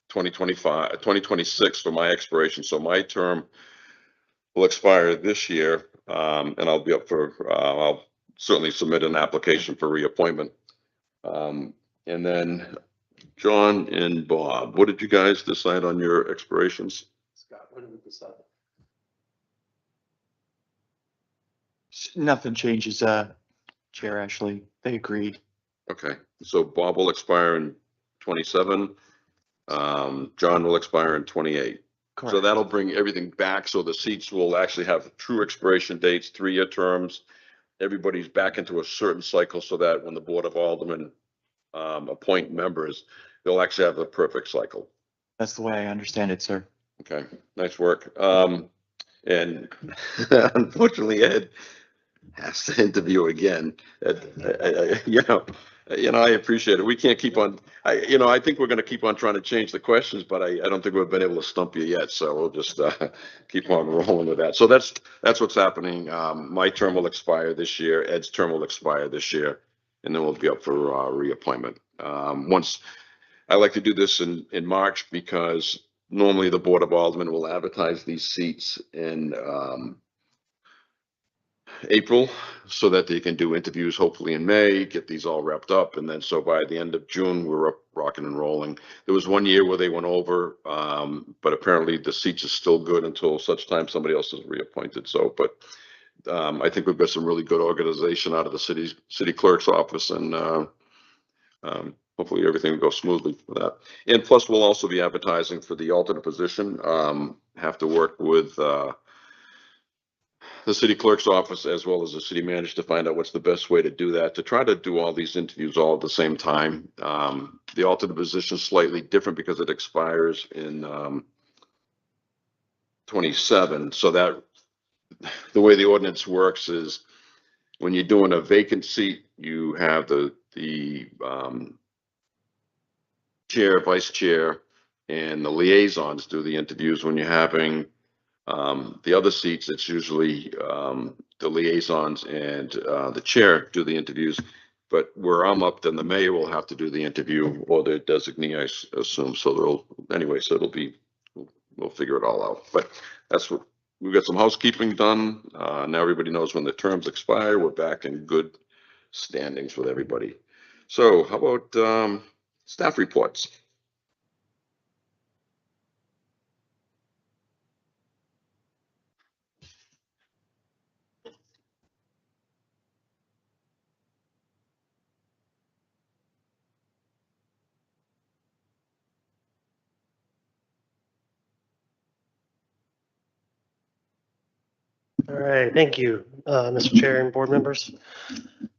2026 for my expiration. So my term will expire this year, and I'll be up for. I'll certainly submit an application for reappointment. And then John and Bob, what did you guys decide on your expirations? Scott, what did we decide? Nothing changes, Chair Ashley. They agreed. Okay, so Bob will expire in 27. John will expire in 28. Correct. So that'll bring everything back. So the seats will actually have true expiration dates, 3-year terms. Everybody's back into a certain cycle so that when the Board of Aldermen appoint members, they'll actually have a perfect cycle. That's the way I understand it, sir. Okay, nice work. And unfortunately, Ed has to interview again. I appreciate it. We can't keep on, I think we're going to keep on trying to change the questions, but I don't think we've been able to stump you yet. So we'll just keep on rolling with that. So that's what's happening. My term will expire this year. Ed's term will expire this year, and then we'll be up for reappointment. Once I like to do this in March because normally the Board of Aldermen will advertise these seats in April so that they can do interviews hopefully in May, get these all wrapped up. And then so by the end of June, we're up rocking and rolling. There was 1 year where they went over, but apparently the seats are still good until such time somebody else is reappointed. So, but I think we've got some really good organization out of the city clerk's office, and hopefully everything will go smoothly for that. And plus we'll also be advertising for the alternate position. Have to work with the city clerk's office as well as the city manager to find out what's the best way to do that, to try to do all these interviews all at the same time. The alternate position is slightly different because it expires in 27. So that the way the ordinance works is when you're doing a vacant seat, you have the chair, vice chair, and the liaisons do the interviews. When you're having the other seats, it's usually the liaisons and the chair do the interviews. But where I'm up, then the mayor will have to do the interview, or the designee, I assume. So so it'll be, we'll figure it all out. But that's what we've got, some housekeeping done. Now everybody knows when the terms expire. We're back in good standings with everybody. So how about staff reports? All right, thank you, Mr. Chair and board members.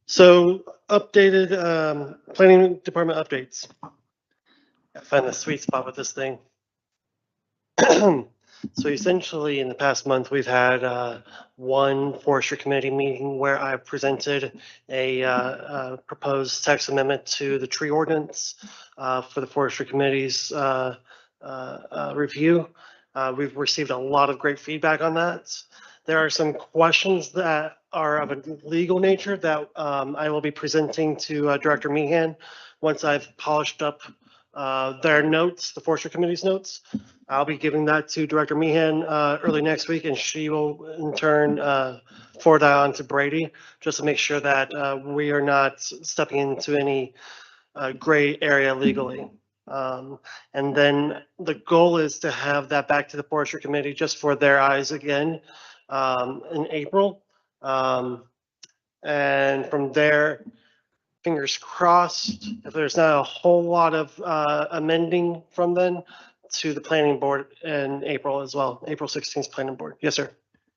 So updated planning department updates. I find the sweet spot with this thing. So essentially in the past month, we've had one forestry committee meeting where I presented a proposed text amendment to the tree ordinance for the forestry committee's review. We've received a lot of great feedback on that. There are some questions that are of a legal nature that I will be presenting to Director Meehan once I've polished up their notes, the forestry committee's notes. I'll be giving that to Director Meehan early next week, and she will in turn forward that on to Brady, just to make sure that we are not stepping into any gray area legally. And then the goal is to have that back to the forestry committee just for their eyes again in April. And from there, fingers crossed, if there's not a whole lot of amending from then, to the planning board in April as well, April 16th planning board. Yes, sir.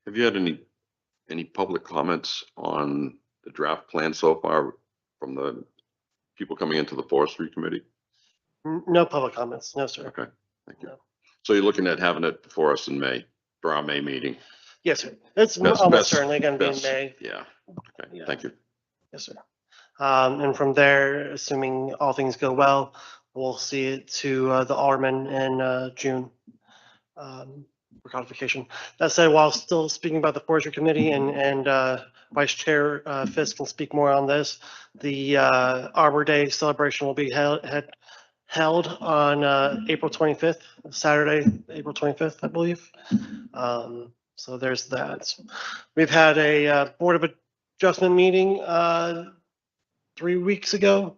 Have you had any public comments on the draft plan so far from the people coming into the forestry committee? No public comments. No, sir. Okay, thank you. No. So you're looking at having it before us in May, for our May meeting? Yes, sir. It's Best- almost best- certainly going to be in best. May. Yeah, okay, Yeah. thank you. Yes, sir. And from there, assuming all things go well, we'll see it to the alderman in June for codification. That said, while still speaking about the forestry committee and Vice Chair Fisk can speak more on this, the Arbor Day celebration will be held on April 25th, Saturday, April 25th, I believe. So there's that. We've had a Board of Adjustment meeting 3 weeks ago.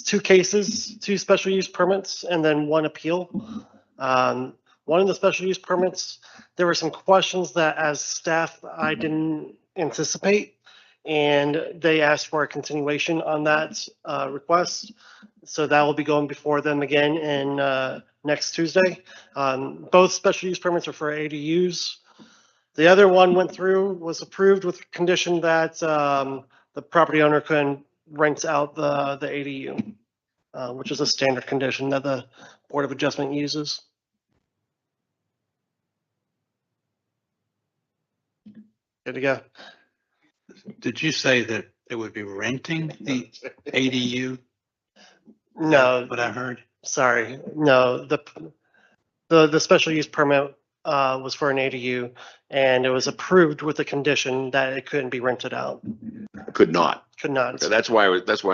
Two cases, two special use permits, and then one appeal. One of the special use permits, there were some questions that as staff I didn't anticipate, and they asked for a continuation on that request. So that will be going before them again in next Tuesday. Both special use permits are for ADUs. The other one went through, was approved with condition that the property owner can rent out the ADU, which is a standard condition that the Board of Adjustment uses. Good to go. Did you say that it would be renting the ADU? No, What I heard? sorry, no, the special use permit was for an ADU, and it was approved with the condition that it couldn't be rented out. Could not. Could not. Okay, that's why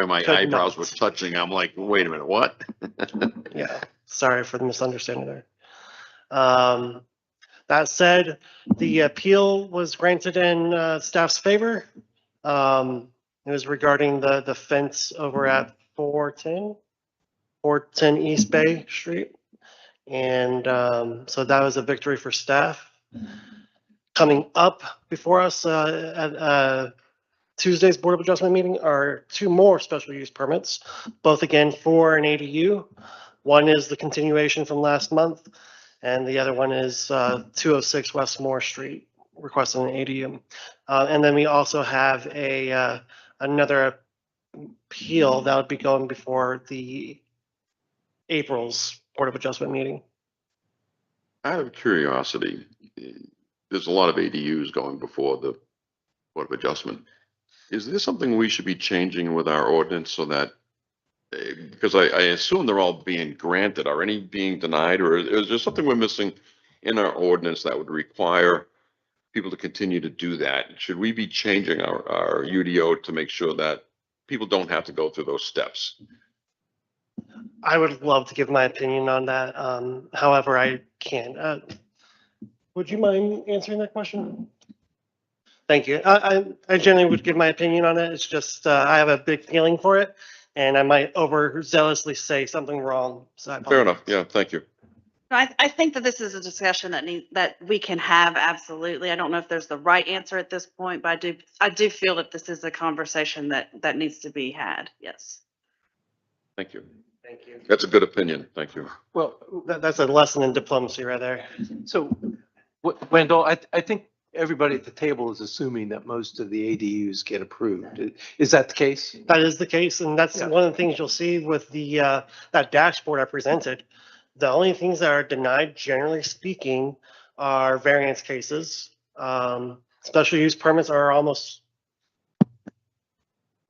my Could eyebrows not. were touching. I'm like, wait a minute, what? Yeah, sorry for the misunderstanding there. That said, the appeal was granted in staff's favor. It was regarding the fence over at 410 East Bay Street. And so that was a victory for staff. Coming up before us at Tuesday's Board of Adjustment meeting are two more special use permits, both again for an ADU. One is the continuation from last month, and the other one is 206 West Moore Street, requesting an ADU. And then we also have another appeal that would be going before the April's Board of Adjustment meeting. Out of curiosity, there's a lot of ADUs going before the Board of Adjustment. Is there something we should be changing with our ordinance so that, because I assume they're all being granted, are any being denied, or is there something we're missing in our ordinance that would require people to continue to do that? Should we be changing our UDO to make sure that people don't have to go through those steps? I would love to give my opinion on that. However, I can't. Would you mind answering that question? Thank you. I generally would give my opinion on it. It's just I have a big feeling for it, and I might overzealously say something wrong. So I Fair enough. apologize. Yeah, thank you. I think that this is a discussion that we can have, absolutely. I don't know if there's the right answer at this point, but I do feel that this is a conversation that needs to be had. Yes. Thank you. Thank you. That's a good opinion. Thank you. Well, That's a lesson in diplomacy right there. so Wendell, I think everybody at the table is assuming that most of the ADUs get approved. Is that the case? That is the case, and that's Yeah. one of the things you'll see with the that dashboard I presented. The only things that are denied, generally speaking, are variance cases. Special use permits are almost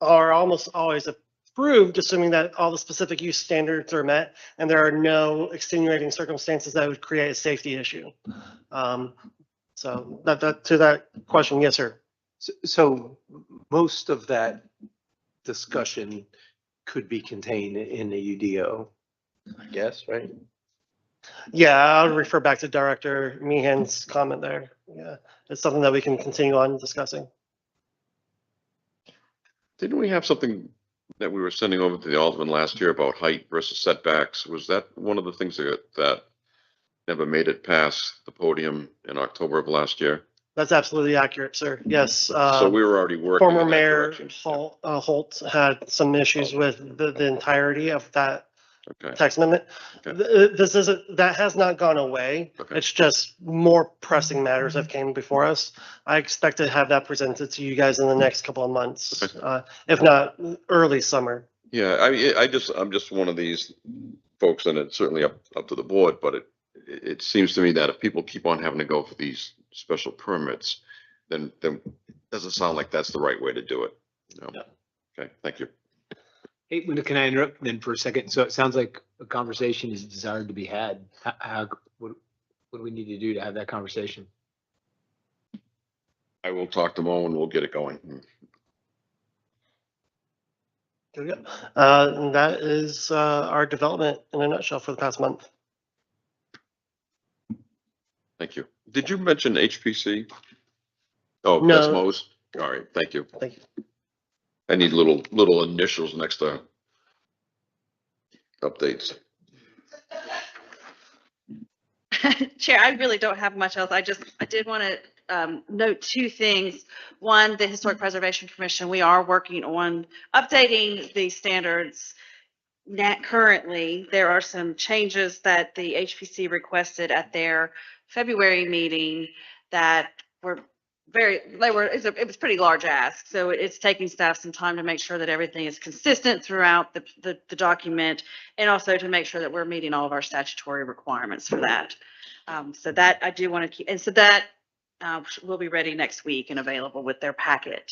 always approved, assuming that all the specific use standards are met and there are no extenuating circumstances that would create a safety issue. So that to that question, yes, sir. So most of that discussion could be contained in the UDO, I guess, right? Yeah, I'll refer back to Director Meehan's comment there. Yeah, it's something that we can continue on discussing. Didn't we have something that we were sending over to the Alderman last year about height versus setbacks, was that one of the things that never made it past the podium in October of last year? That's absolutely accurate, sir. Yes. So we were already working Former in that Mayor direction. Holt had some issues with the entirety of that Okay, text amendment. Okay. This isn't, that has not gone away. Okay. It's just more pressing matters that came before us. I expect to have that presented to you guys in the next couple of months, Okay. If not early summer. yeah, I'm just one of these folks, and it's certainly up to the board, but it seems to me that if people keep on having to go for these special permits, then it doesn't sound like that's the right way to do it. You know? Yeah. Okay, thank you. Hey, Linda, can I interrupt then for a second? So it sounds like a conversation is desired to be had. What do we need to do to have that conversation? I will talk to Mo and we'll get it going. There we go. And that is our development in a nutshell for the past month. Thank you. Did you mention HPC? Oh, No. that's Mo's. All right, thank you. Thank you. I need little initials next to updates. Chair, I really don't have much else. I did want to note two things. One, the Historic Preservation Commission, we are working on updating the standards. Currently, there are some changes that the HPC requested at their February meeting that were it was pretty large ask. So it's taking staff some time to make sure that everything is consistent throughout the document, and also to make sure that we're meeting all of our statutory requirements for that. So that I do want to keep, and so that will be ready next week and available with their packet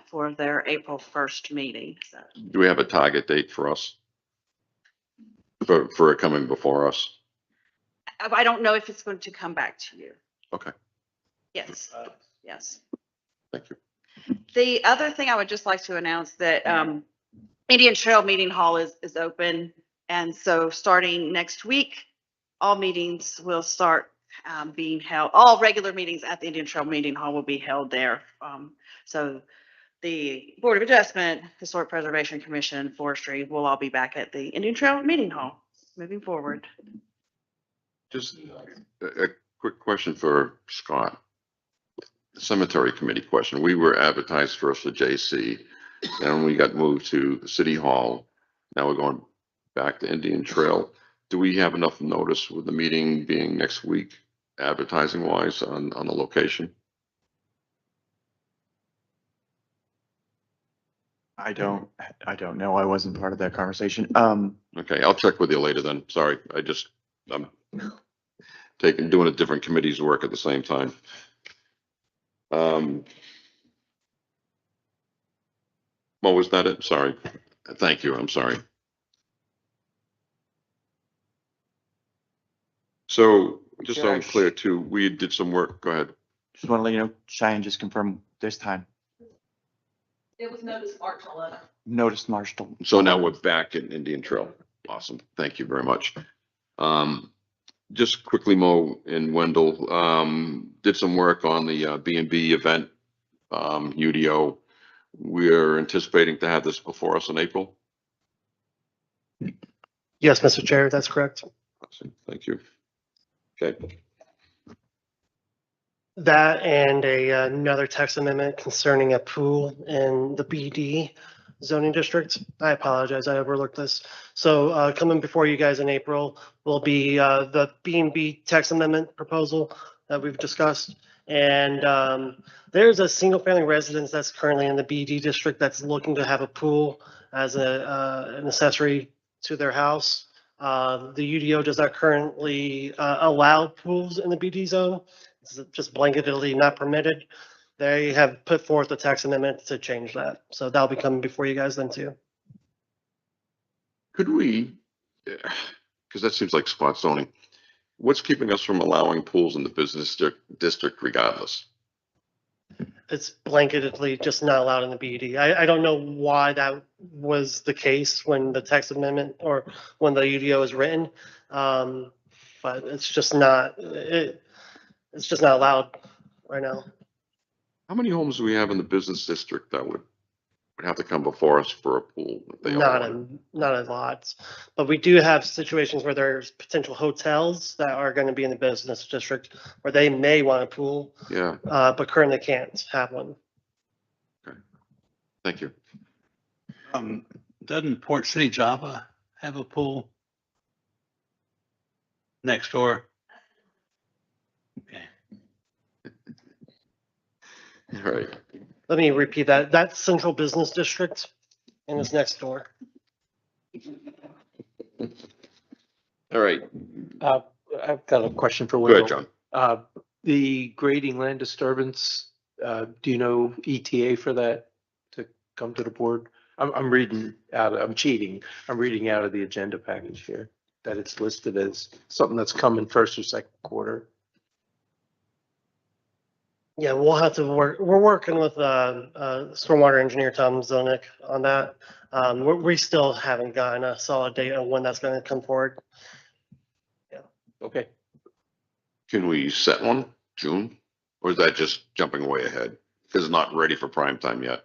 for their April 1st meeting. So. Do we have a target date for us? For it coming before us? I don't know if it's going to come back to you. Okay. Yes. Yes. Thank you. The other thing I would just like to announce that Indian Trail Meeting Hall is open. And so starting next week, all meetings will start being held. All regular meetings at the Indian Trail Meeting Hall will be held there. So the Board of Adjustment, Historic Preservation Commission, Forestry will all be back at the Indian Trail Meeting Hall moving forward. Just a quick question for Scott. Cemetery committee question. We were advertised first for JC, and we got moved to City Hall. Now we're going back to Indian Trail. Do we have enough notice with the meeting being next week, advertising wise, on the location? I don't know. I wasn't part of that conversation. Okay, I'll check with you later then. Sorry, I'm doing a different committee's work at the same time. What was that? It? Sorry. Thank you. I'm sorry. So just so I'm clear too, we did some work. Go ahead. Just want to let you know, Cheyenne just confirmed this time. It was noticed March 11th. Notice Marshall. So now we're back in Indian Trail. Awesome. Thank you very much. Just quickly, Mo and Wendell, did some work on the B&B event, UDO. We're anticipating to have this before us in April. Yes, Mr. Chair, that's correct. Awesome. Thank you. Okay. That and another text amendment concerning a pool in the BD zoning district. I apologize, I overlooked this. So coming before you guys in April will be the B&B text amendment proposal that we've discussed. And there's a single family residence that's currently in the BD district that's looking to have a pool as an accessory to their house. The UDO does not currently allow pools in the BD zone. It's just blanketly not permitted. They have put forth a text amendment to change that. So that'll be coming before you guys then too. Could we, because that seems like spot zoning, what's keeping us from allowing pools in the business district regardless? It's blanketly just not allowed in the BED. I don't know why that was the case when the text amendment or when the UDO was written. But it's just not, it's just not allowed right now. How many homes do we have in the business district that would would have to come before us for a pool. If they all Not wanted. not a lot, but we do have situations where there's potential hotels that are going to be in the business district where they may want a pool, Yeah, but currently can't have one. thank you. Doesn't Port City Java have a pool next door? Okay. All right. Let me repeat that. That's Central Business District and it's next door. All right. I've got a question for Go Wendell. ahead, John. The grading land disturbance, do you know ETA for that to come to the board? I'm reading out, I'm cheating. I'm reading out of the agenda package here, that it's listed as something that's coming first or second quarter. Yeah, we'll have to work, we're working with stormwater engineer Tom Zonick on that. We still haven't gotten a solid date on when that's going to come forward. Okay. Can we set one, June? Or is that just jumping way ahead? Because it's not ready for prime time yet.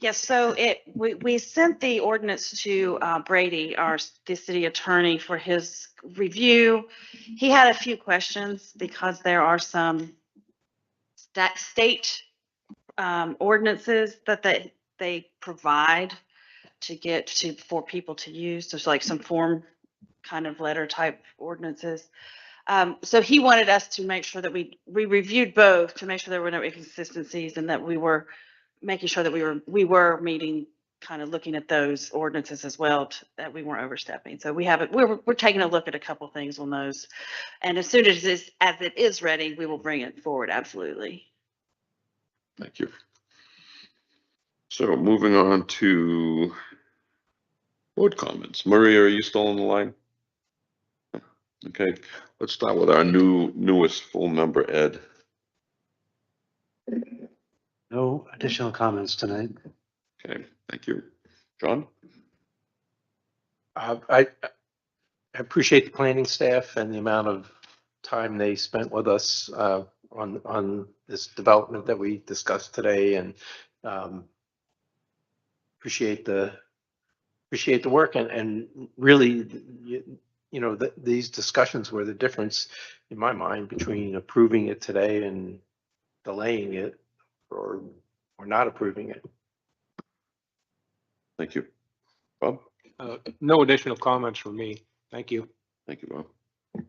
Yes, so we sent the ordinance to Brady, the city attorney, for his review. He had a few questions because there are some state ordinances that they provide to get to for people to use. There's like some form kind of letter type ordinances. So he wanted us to make sure that we reviewed both to make sure there were no inconsistencies and that we were making sure that we were meeting, kind of looking at those ordinances as well, that we weren't overstepping. So we're taking a look at a couple things on those. And as soon as it is ready, we will bring it forward. Absolutely. Thank you. So moving on to board comments. Maria, are you still on the line? Okay, let's start with our newest full member, Ed. No additional comments tonight. Okay, thank you. John? I appreciate the planning staff and the amount of time they spent with us on this development that we discussed today, and appreciate the work, and really, you know, these discussions were the difference in my mind between approving it today and delaying it or not approving it. Thank you. Bob? No additional comments from me. Thank you. Thank you, Bob.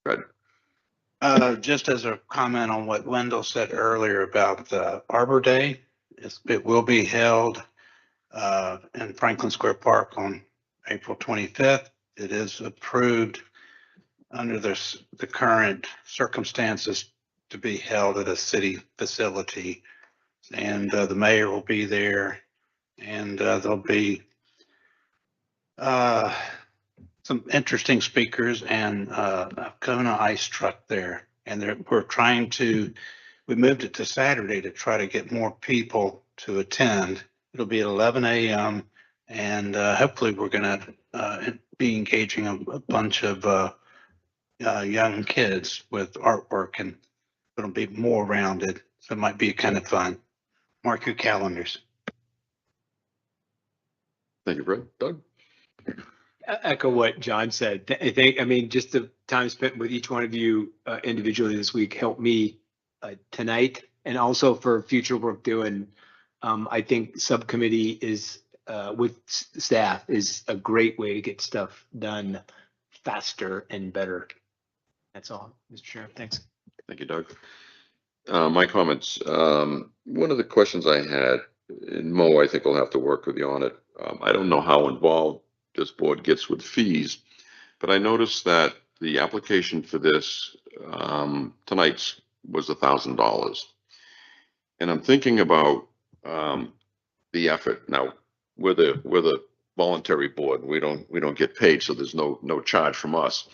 Fred? Just as a comment on what Wendell said earlier about the Arbor Day, it will be held in Franklin Square Park on April 25th. It is approved under the current circumstances to be held at a city facility, and the mayor will be there, and there'll be some interesting speakers and a Kona ice truck there. And we moved it to Saturday to try to get more people to attend. It'll be at 11 a.m. and hopefully we're going to be engaging a bunch of young kids with artwork, and it'll be more rounded. So it might be kind of fun. Mark your calendars. Thank you, Fred. Doug? Echo what John said. I mean, just the time spent with each one of you individually this week helped me tonight, and also for future work doing. I think subcommittee is with staff is a great way to get stuff done faster and better. That's all, Mr. Chair. Thanks. Thank you, Doug. My comments. One of the questions I had, and Mo, I think will have to work with you on it. I don't know how involved this board gets with fees, but I noticed that the application for this tonight's was $1,000, and I'm thinking about the effort. Now we're the voluntary board. We don't get paid, so there's no charge from us.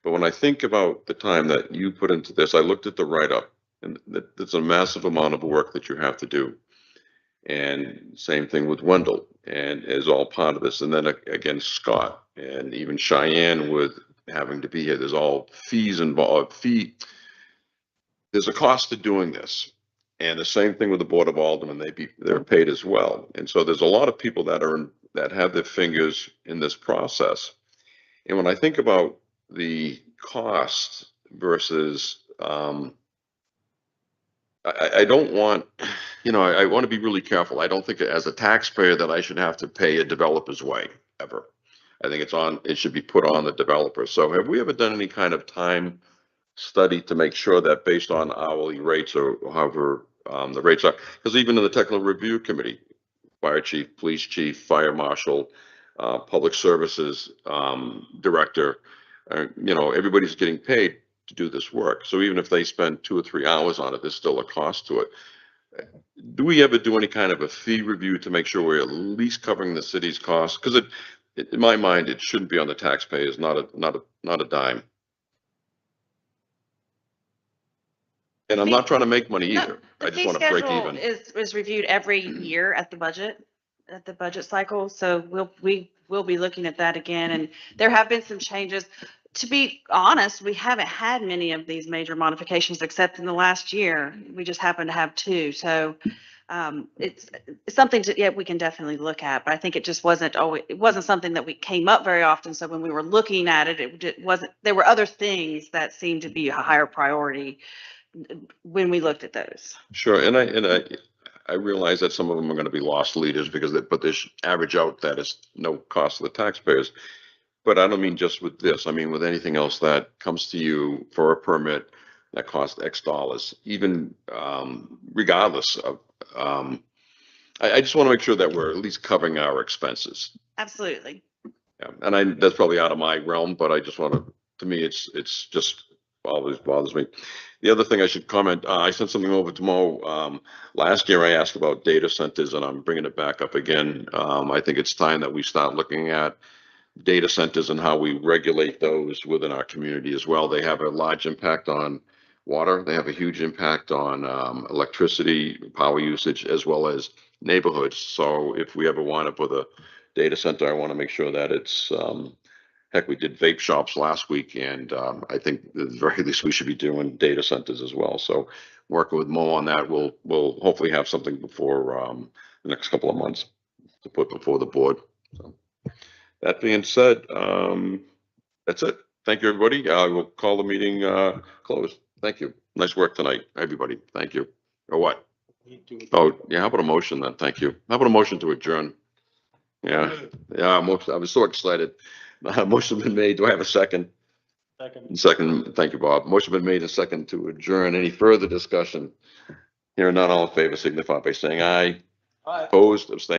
But when I think about the time that you put into this, I looked at the write-up, and there's a massive amount of work that you have to do. And same thing with Wendell, and is all part of this. And then again, Scott, and even Cheyenne with having to be here. There's all fees involved. There's a cost to doing this. And the same thing with the Board of Aldermen, they're paid as well. And so there's a lot of people that have their fingers in this process. And when I think about the cost versus, I don't want, I want to be really careful. I don't think as a taxpayer that I should have to pay a developer's way ever. I think it should be put on the developer. So have we ever done any kind of time study to make sure that based on hourly rates or however the rates are, because even in the technical review committee, fire chief, police chief, fire marshal, public services director, everybody's getting paid to do this work. So even if they spend 2 or 3 hours on it, there's still a cost to it. Do we ever do any kind of a fee review to make sure we're at least covering the city's costs? Because in my mind, it shouldn't be on the taxpayers, not a dime. And I'm not trying to make money either. I just want to break even. The fee schedule is reviewed every year at the budget cycle. So we will be looking at that again. And there have been some changes. To be honest, we haven't had many of these major modifications except in the last year. We just happen to have 2. So it's something we can definitely look at, but I think it just wasn't something that we came up very often. So when we were looking at it wasn't, there were other things that seemed to be a higher priority when we looked at those. Sure. And I realize that some of them are going to be lost leaders because they should average out that is no cost to the taxpayers. But I don't mean just with this. I mean with anything else that comes to you for a permit that costs X dollars, even regardless of, I just want to make sure that we're at least covering our expenses. Absolutely. Yeah. And that's probably out of my realm, but I just want to me, it's just always bothers me. The other thing I should comment, I sent something over to Mo. Last year I asked about data centers and I'm bringing it back up again. I think it's time that we start looking at data centers and how we regulate those within our community as well. They have a large impact on water. They have a huge impact on electricity, power usage, as well as neighborhoods. So if we ever wind up with a data center, I want to make sure that it's, heck, we did vape shops last week, and I think at the very least we should be doing data centers as well. So working with Mo on that, we'll hopefully have something before the next couple of months to put before the board. So. That being said, that's it. Thank you, everybody. I will call the meeting closed. Thank you. Nice work tonight, everybody. Thank you. Or what? Oh, yeah. How about a motion then? Thank you. How about a motion to adjourn? Yeah. Yeah. I was so excited. Motion been made. Do I have a second? Second. Thank you, Bob. Motion been made a second to adjourn. Any further discussion? Hearing none, all in favor signify by saying aye. Aye. Opposed, abstained.